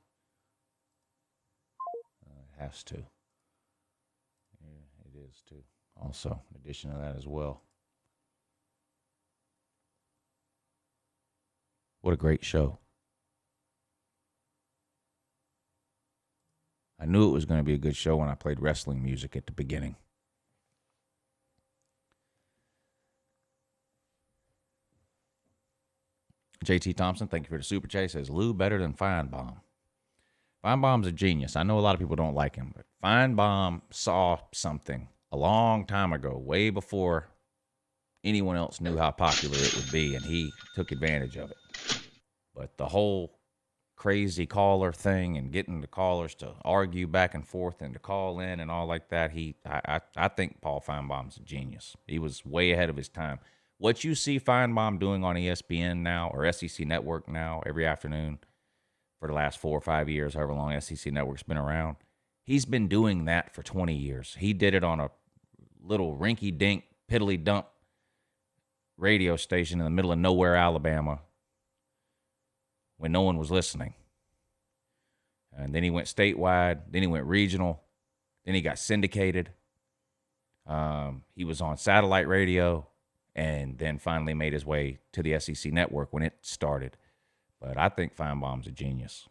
It has to. Yeah, it is, too. Also, in addition to that as well. What a great show. I knew it was going to be a good show when I played wrestling music at the beginning. JT Thompson, thank you for the super chat. Says, Lou better than Feinbaum. Feinbaum's a genius. I know a lot of people don't like him, but Feinbaum saw something a long time ago, way before anyone else knew how popular it would be, and he took advantage of it. But the whole crazy caller thing and getting the callers to argue back and forth and to call in and all like that, I think Paul Feinbaum's a genius. He was way ahead of his time. What you see Feinbaum doing on ESPN now, or SEC Network now, every afternoon for the last 4 or 5 years, however long SEC Network's been around, he's been doing that for 20 years. He did it on a little rinky-dink, piddly-dump radio station in the middle of nowhere, Alabama, when no one was listening. And then he went statewide. Then he went regional. Then he got syndicated. He was on satellite radio. and then finally made his way to the SEC network when it started. But I think Feinbaum's a genius.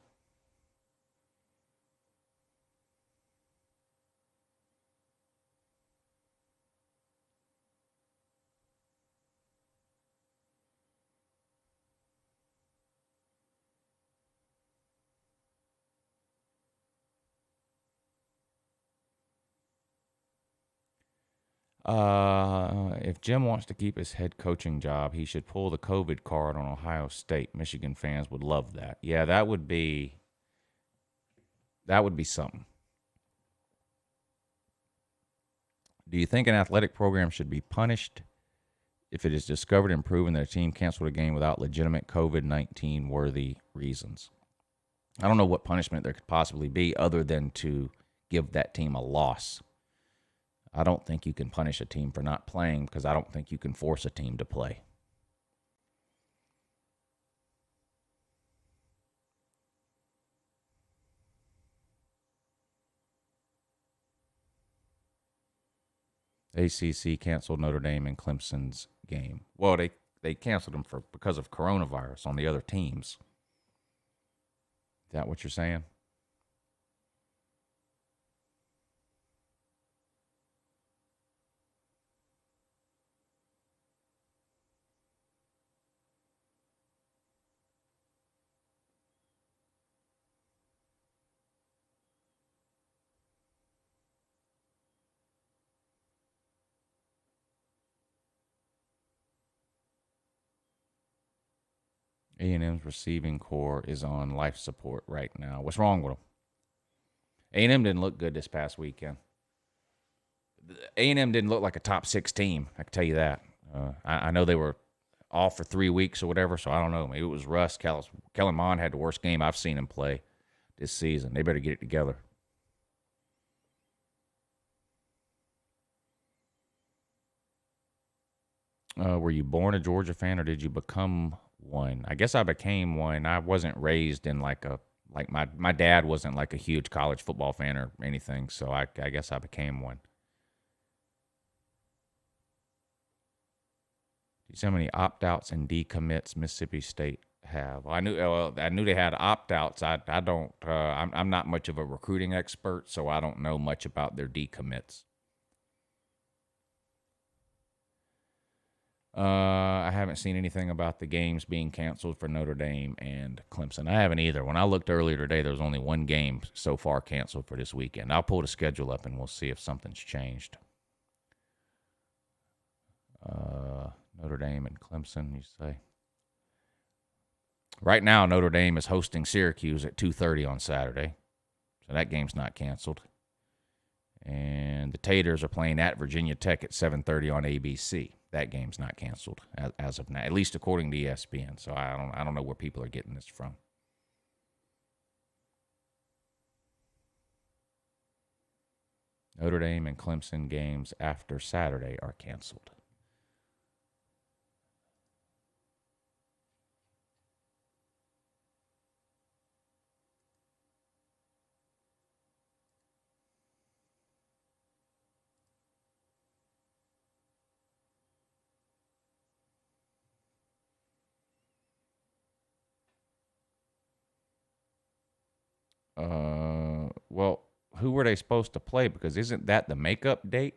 If Jim wants to keep his head coaching job, he should pull the COVID card on Ohio State. Michigan fans would love that. Yeah, that would be something. Do you think an athletic program should be punished if it is discovered and proven that a team canceled a game without legitimate COVID-19 worthy reasons? I don't know what punishment there could possibly be other than to give that team a loss. I don't think you can punish a team for not playing because I don't think you can force a team to play. ACC canceled Notre Dame and Clemson's game. Well, they canceled them because of coronavirus on the other teams. Is that what you're saying? A&M's receiving core is on life support right now. What's wrong with them? A&M didn't look good this past weekend. A&M didn't look like a top 6 team, I can tell you that. I know they were off for 3 weeks or whatever, so I don't know. Maybe it was rust. Kellen Mond had the worst game I've seen him play this season. They better get it together. Were you born a Georgia fan or did you become one? I guess I became one. I wasn't raised in my dad wasn't like a huge college football fan or anything, so I guess I became one. Do you see how many opt-outs and decommits Mississippi State have? Well, I knew they had opt-outs. I'm not much of a recruiting expert, so I don't know much about their decommits. I haven't seen anything about the games being canceled for Notre Dame and Clemson. I haven't either. When I looked earlier today, there was only one game so far canceled for this weekend. I'll pull the schedule up and we'll see if something's changed. Notre Dame and Clemson, you say? Right now, Notre Dame is hosting Syracuse at 2:30 on Saturday, so that game's not canceled. And the Taters are playing at Virginia Tech at 7:30 on ABC. That game's not canceled as of now, at least according to ESPN. So I don't know where people are getting this from. Notre Dame and Clemson games after Saturday are canceled. Well, who were they supposed to play? Because isn't that the makeup date?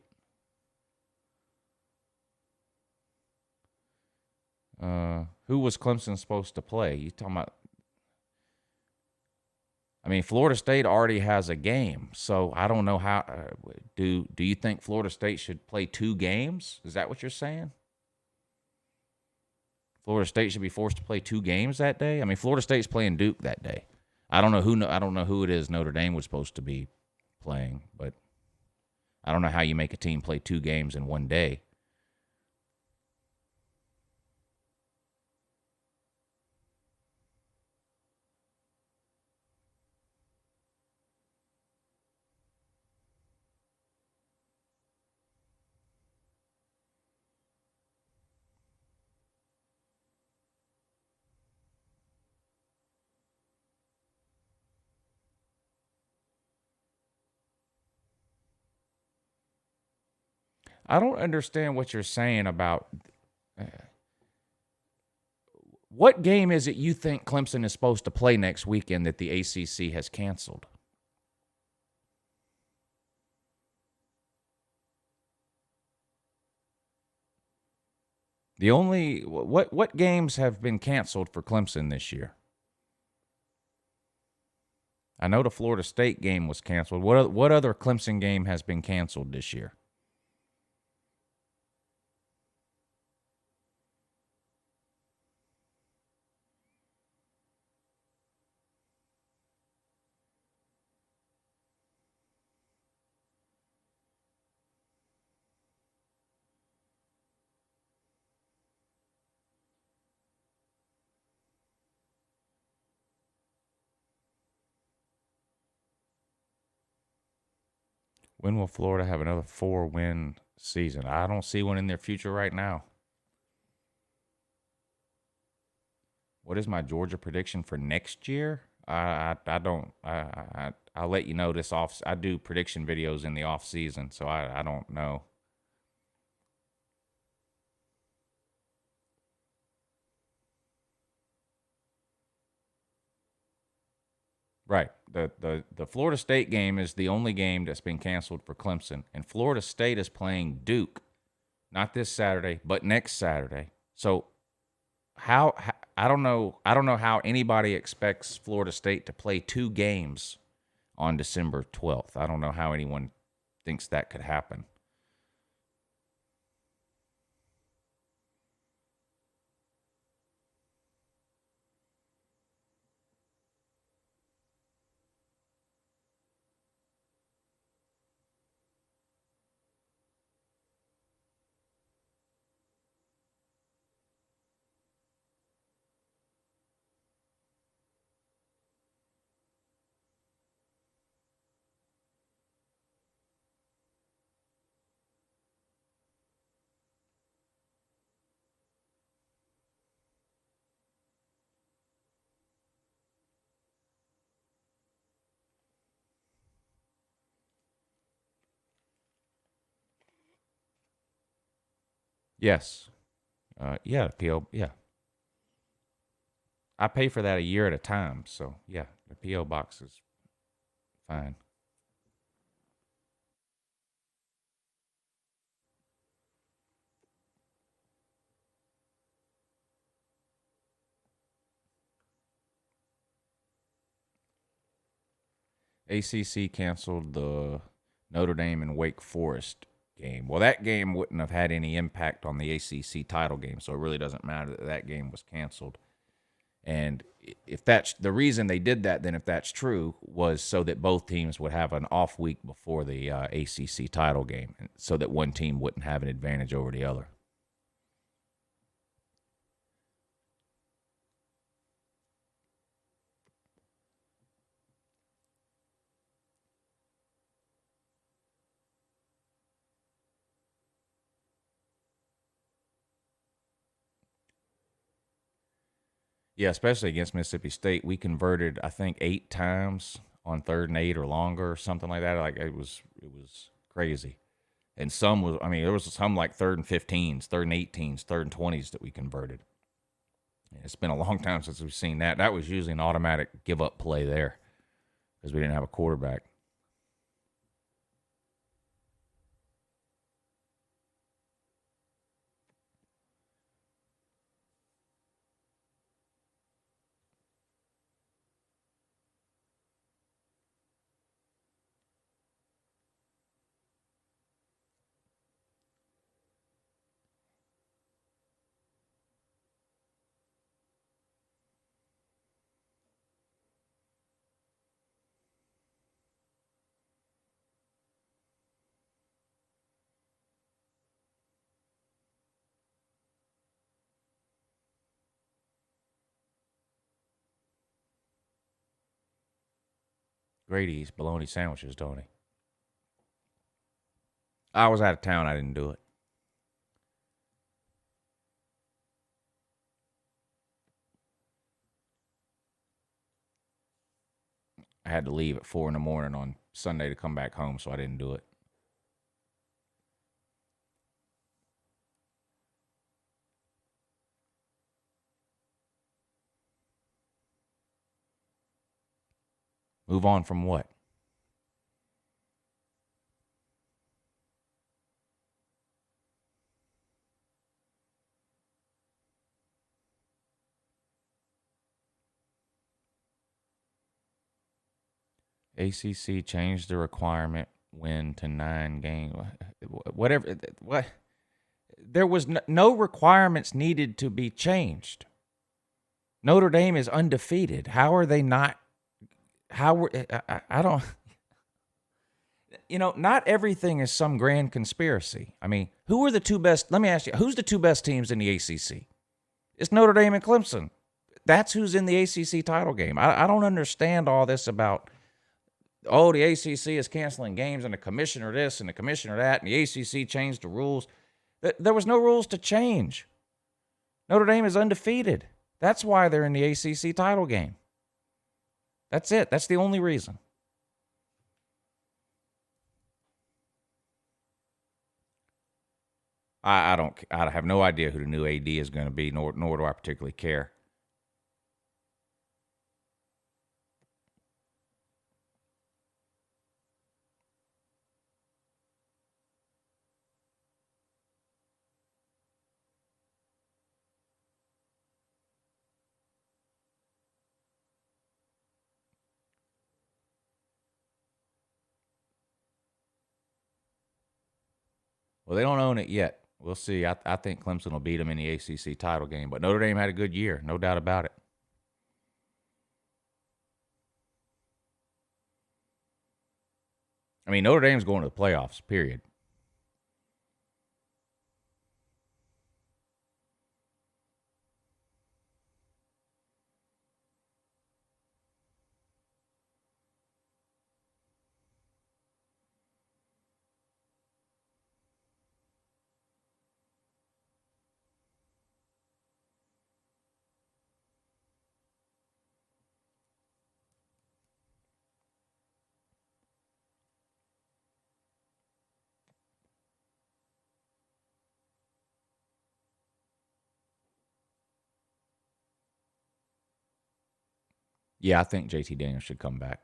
Who was Clemson supposed to play? You talking about? I mean, Florida State already has a game, so I don't know how. Do you think Florida State should play 2 games? Is that what you're saying? Florida State should be forced to play 2 games that day? I mean, Florida State's playing Duke that day. I don't know who it is Notre Dame was supposed to be playing, but I don't know how you make a team play 2 games in one day. I don't understand what you're saying about What game is it you think Clemson is supposed to play next weekend that the ACC has canceled? What games have been canceled for Clemson this year? I know the Florida State game was canceled. What other Clemson game has been canceled this year? When will Florida have another 4-win season? I don't see one in their future right now. What is my Georgia prediction for next year? I don't. I'll let you know this off. I do prediction videos in the off season, so I don't know. Right. The Florida State game is the only game that's been canceled for Clemson, and Florida State is playing Duke, not this Saturday, but next Saturday. So how I don't know how anybody expects Florida State to play 2 games on December 12th. I don't know how anyone thinks that could happen. Yes. Yeah, PO. Yeah. I pay for that a year at a time, so yeah, the PO box is fine. ACC canceled the Notre Dame and Wake Forest game. Well, that game wouldn't have had any impact on the ACC title game, so it really doesn't matter that that game was canceled. And if that's the reason they did that, then if that's true, was so that both teams would have an off week before the ACC title game, so that one team wouldn't have an advantage over the other. Yeah, especially against Mississippi State, we converted, I think, 8 times on 3rd and 8 or longer or something like that. Like it was crazy. And some was, I mean, there was some like 3rd and 15s, 3rd and 18s, 3rd and 20s that we converted. And it's been a long time since we've seen that. That was usually an automatic give up play there because we didn't have a quarterback. Grady eats bologna sandwiches, don't he? I was out of town. I didn't do it. I had to leave at 4 in the morning on Sunday to come back home, so I didn't do it. Move on from what? ACC changed the requirement win to 9 games. Whatever. What? There was no requirements needed to be changed. Notre Dame is undefeated. How are they not? I don't. Not everything is some grand conspiracy. I mean, who are the two best? Let me ask you, who's the two best teams in the ACC? It's Notre Dame and Clemson. That's who's in the ACC title game. I don't understand all this about, the ACC is canceling games and the commissioner this and the commissioner that, and the ACC changed the rules. There was no rules to change. Notre Dame is undefeated. That's why they're in the ACC title game. That's it. That's the only reason. I have no idea who the new AD is going to be, nor do I particularly care. Well, they don't own it yet. We'll see. I think Clemson will beat them in the ACC title game, but Notre Dame had a good year, no doubt about it. I mean, Notre Dame's going to the playoffs, period. Yeah, I think JT Daniels should come back.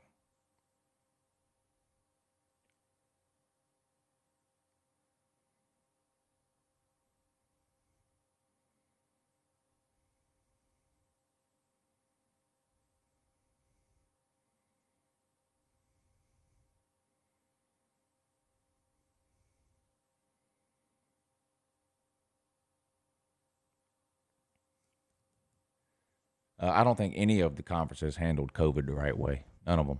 I don't think any of the conferences handled COVID the right way. None of them.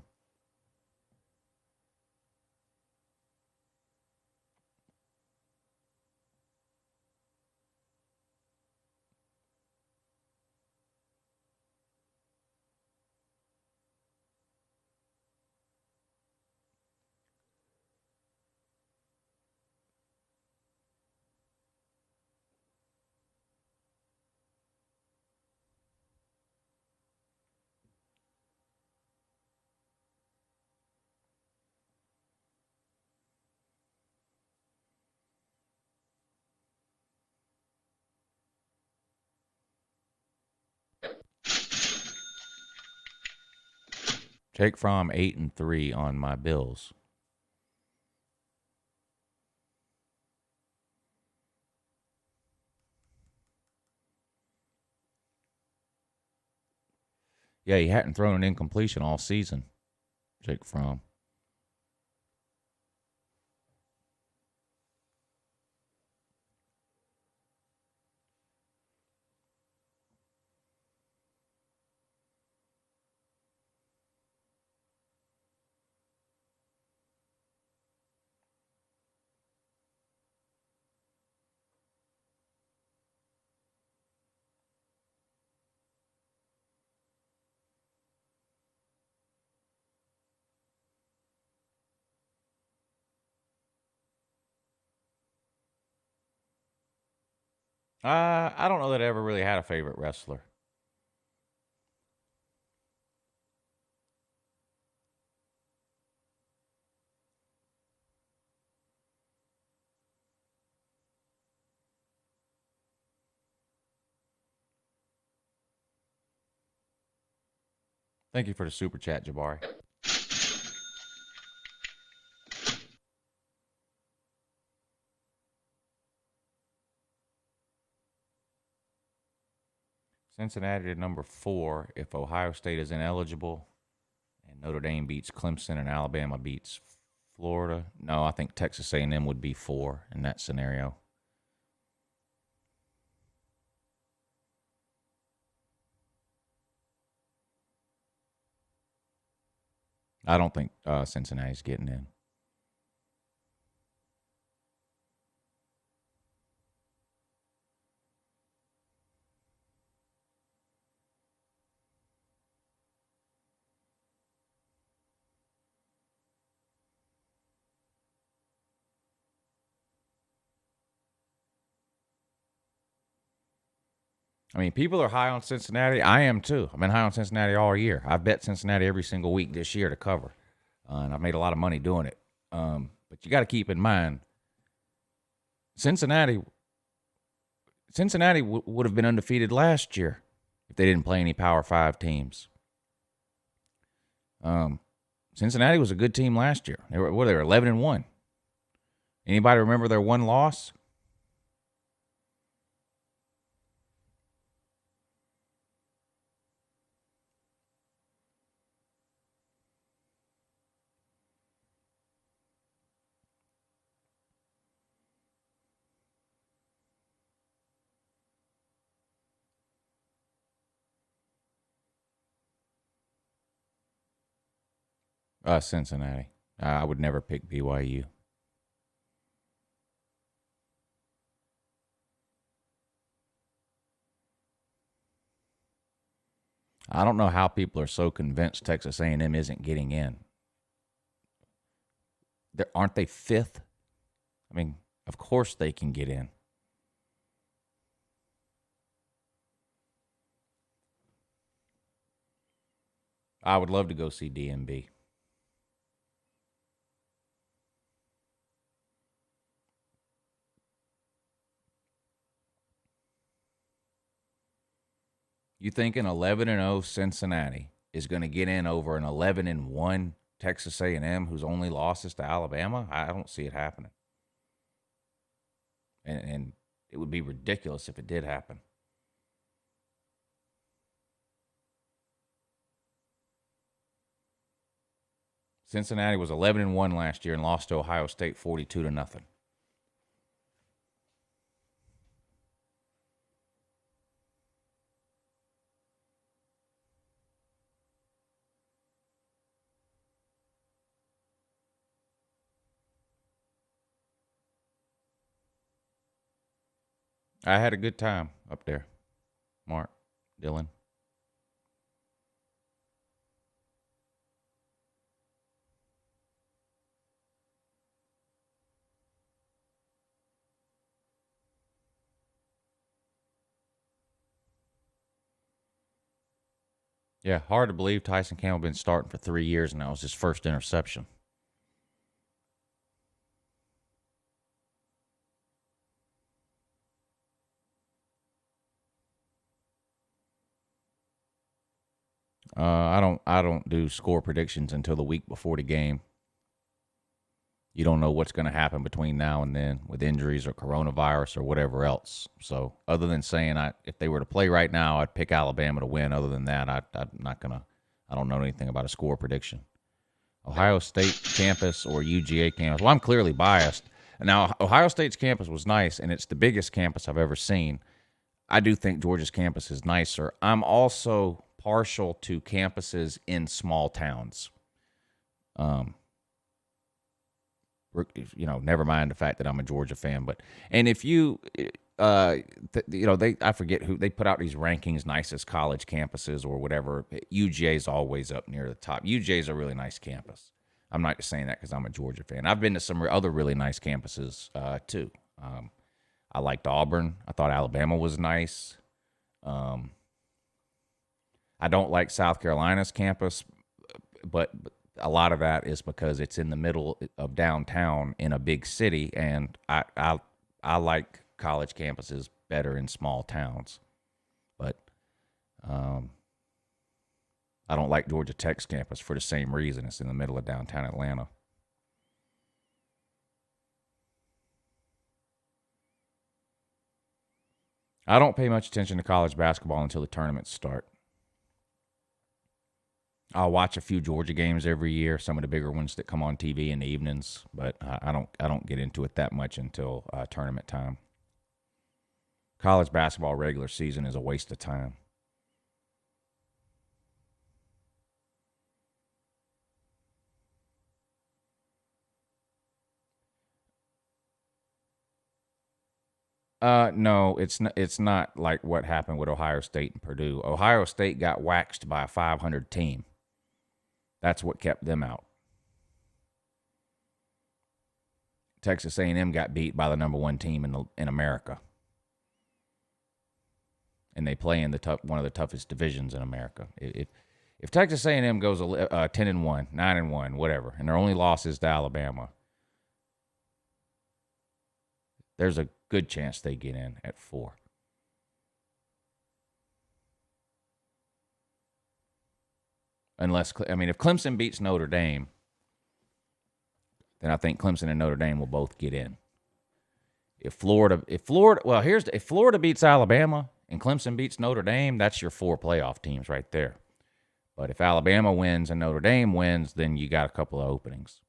Jake Fromm 8-3 on my Bills. Yeah, he hadn't thrown an incompletion all season. Jake Fromm. I don't know that I ever really had a favorite wrestler. Thank you for the super chat, Jabari. Cincinnati to number 4 if Ohio State is ineligible and Notre Dame beats Clemson and Alabama beats Florida. No, I think Texas A&M would be 4 in that scenario. I don't think Cincinnati's getting in. I mean, people are high on Cincinnati. I am too. I've been high on Cincinnati all year. I've bet Cincinnati every single week this year to cover, and I've made a lot of money doing it. But you got to keep in mind, Cincinnati would have been undefeated last year if they didn't play any Power 5 teams. Cincinnati was a good team last year. They were 11-1. Anybody remember their one loss? Cincinnati. I would never pick BYU. I don't know how people are so convinced Texas A&M isn't getting in. Aren't they 5th? I mean, of course they can get in. I would love to go see DMB. You think an 11-0 Cincinnati is going to get in over an 11-1 Texas A&M whose only loss is to Alabama? I don't see it happening. And it would be ridiculous if it did happen. Cincinnati was 11-1 last year and lost to Ohio State 42-0. I had a good time up there. Mark, Dylan. Yeah, hard to believe Tyson Campbell been starting for 3 years and that was his first interception. I don't do score predictions until the week before the game. You don't know what's going to happen between now and then with injuries or coronavirus or whatever else. So other than saying if they were to play right now, I'd pick Alabama to win. Other than that, I don't know anything about a score prediction. Ohio State campus or UGA campus. Well, I'm clearly biased. Now, Ohio State's campus was nice, and it's the biggest campus I've ever seen. I do think Georgia's campus is nicer. I'm also partial to campuses in small towns. Never mind the fact that I'm a Georgia fan, and if you, I forget who they put out these rankings, nicest college campuses or whatever. UGA is always up near the top. UGA is a really nice campus. I'm not just saying that because I'm a Georgia fan. I've been to some other really nice campuses too. I liked Auburn. I thought Alabama was nice. I don't like South Carolina's campus, but a lot of that is because it's in the middle of downtown in a big city, and I like college campuses better in small towns. But I don't like Georgia Tech's campus for the same reason. It's in the middle of downtown Atlanta. I don't pay much attention to college basketball until the tournaments start. I'll watch a few Georgia games every year, some of the bigger ones that come on TV in the evenings, but I don't get into it that much until tournament time. College basketball regular season is a waste of time. No, it's not like what happened with Ohio State and Purdue. Ohio State got waxed by a 500 team. That's what kept them out. Texas A&M got beat by the number 1 team in America. And they play in one of the toughest divisions in America. If Texas A&M goes 10-1, 9-1, whatever, and their only loss is to Alabama, there's a good chance they get in at 4. Unless, if Clemson beats Notre Dame, then I think Clemson and Notre Dame will both get in. If Florida beats Alabama and Clemson beats Notre Dame, that's your 4 playoff teams right there. But if Alabama wins and Notre Dame wins, then you got a couple of openings.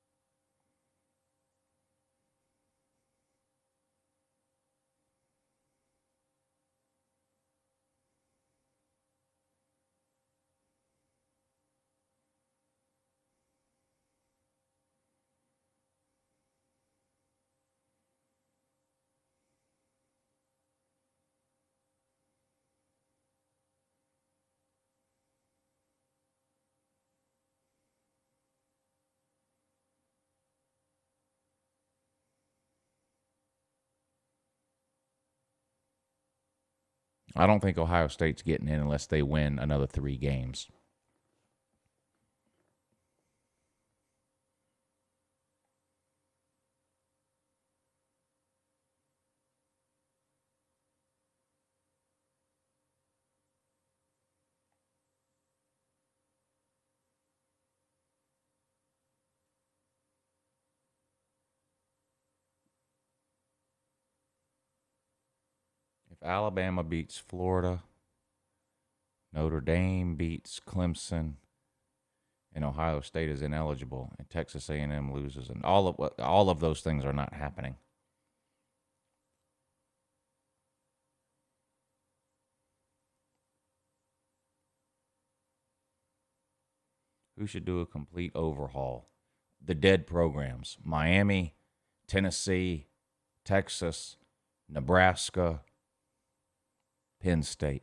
I don't think Ohio State's getting in unless they win another 3 games. If Alabama beats Florida, Notre Dame beats Clemson, and Ohio State is ineligible, and Texas A&M loses, and all of those things are not happening. Who should do a complete overhaul? The dead programs: Miami, Tennessee, Texas, Nebraska, Penn State.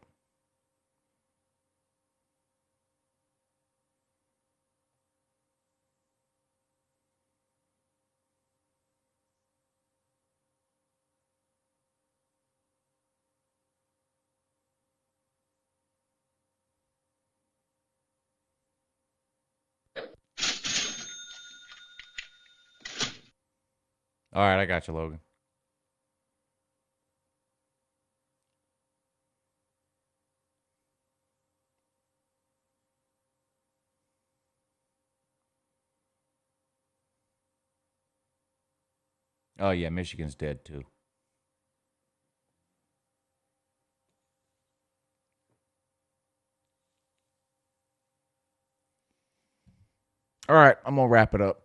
All right, I got you, Logan. Oh, yeah, Michigan's dead, too. All right, I'm going to wrap it up.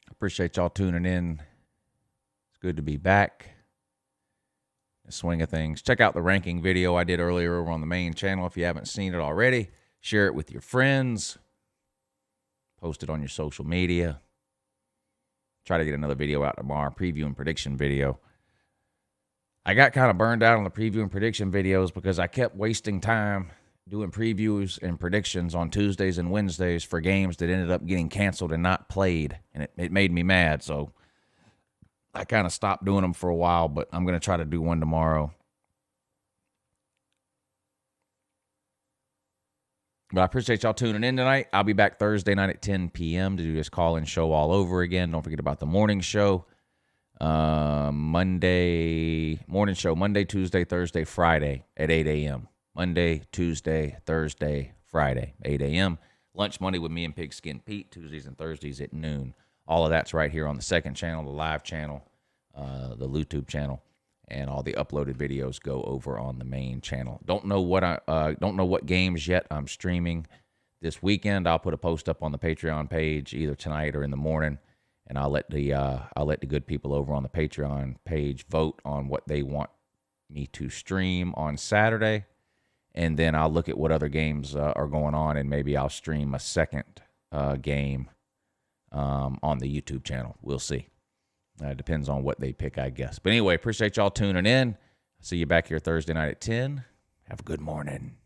Appreciate y'all tuning in. It's good to be back. The swing of things. Check out the ranking video I did earlier over on the main channel if you haven't seen it already. Share it with your friends. Post it on your social media. Try to get another video out tomorrow, preview and prediction video. I got kind of burned out on the preview and prediction videos because I kept wasting time doing previews and predictions on Tuesdays and Wednesdays for games that ended up getting canceled and not played, and it made me mad, so I kind of stopped doing them for a while, but I'm going to try to do one tomorrow. But I appreciate y'all tuning in tonight. I'll be back Thursday night at 10 p.m. to do this call-in show all over again. Don't forget about the morning show. Monday, Tuesday, Thursday, Friday at 8 a.m. Monday, Tuesday, Thursday, Friday, 8 a.m. Lunch Money with me and Pigskin Pete, Tuesdays and Thursdays at noon. All of that's right here on the second channel, the live channel, the YouTube channel. and all the uploaded videos go over on the main channel. Don't know what games yet I'm streaming this weekend. I'll put a post up on the Patreon page either tonight or in the morning, and I'll let the good people over on the Patreon page vote on what they want me to stream on Saturday, and then I'll look at what other games are going on, and maybe I'll stream a second game on the YouTube channel. We'll see. Depends on what they pick, I guess. But anyway, appreciate y'all tuning in. See you back here Thursday night at 10. Have a good morning.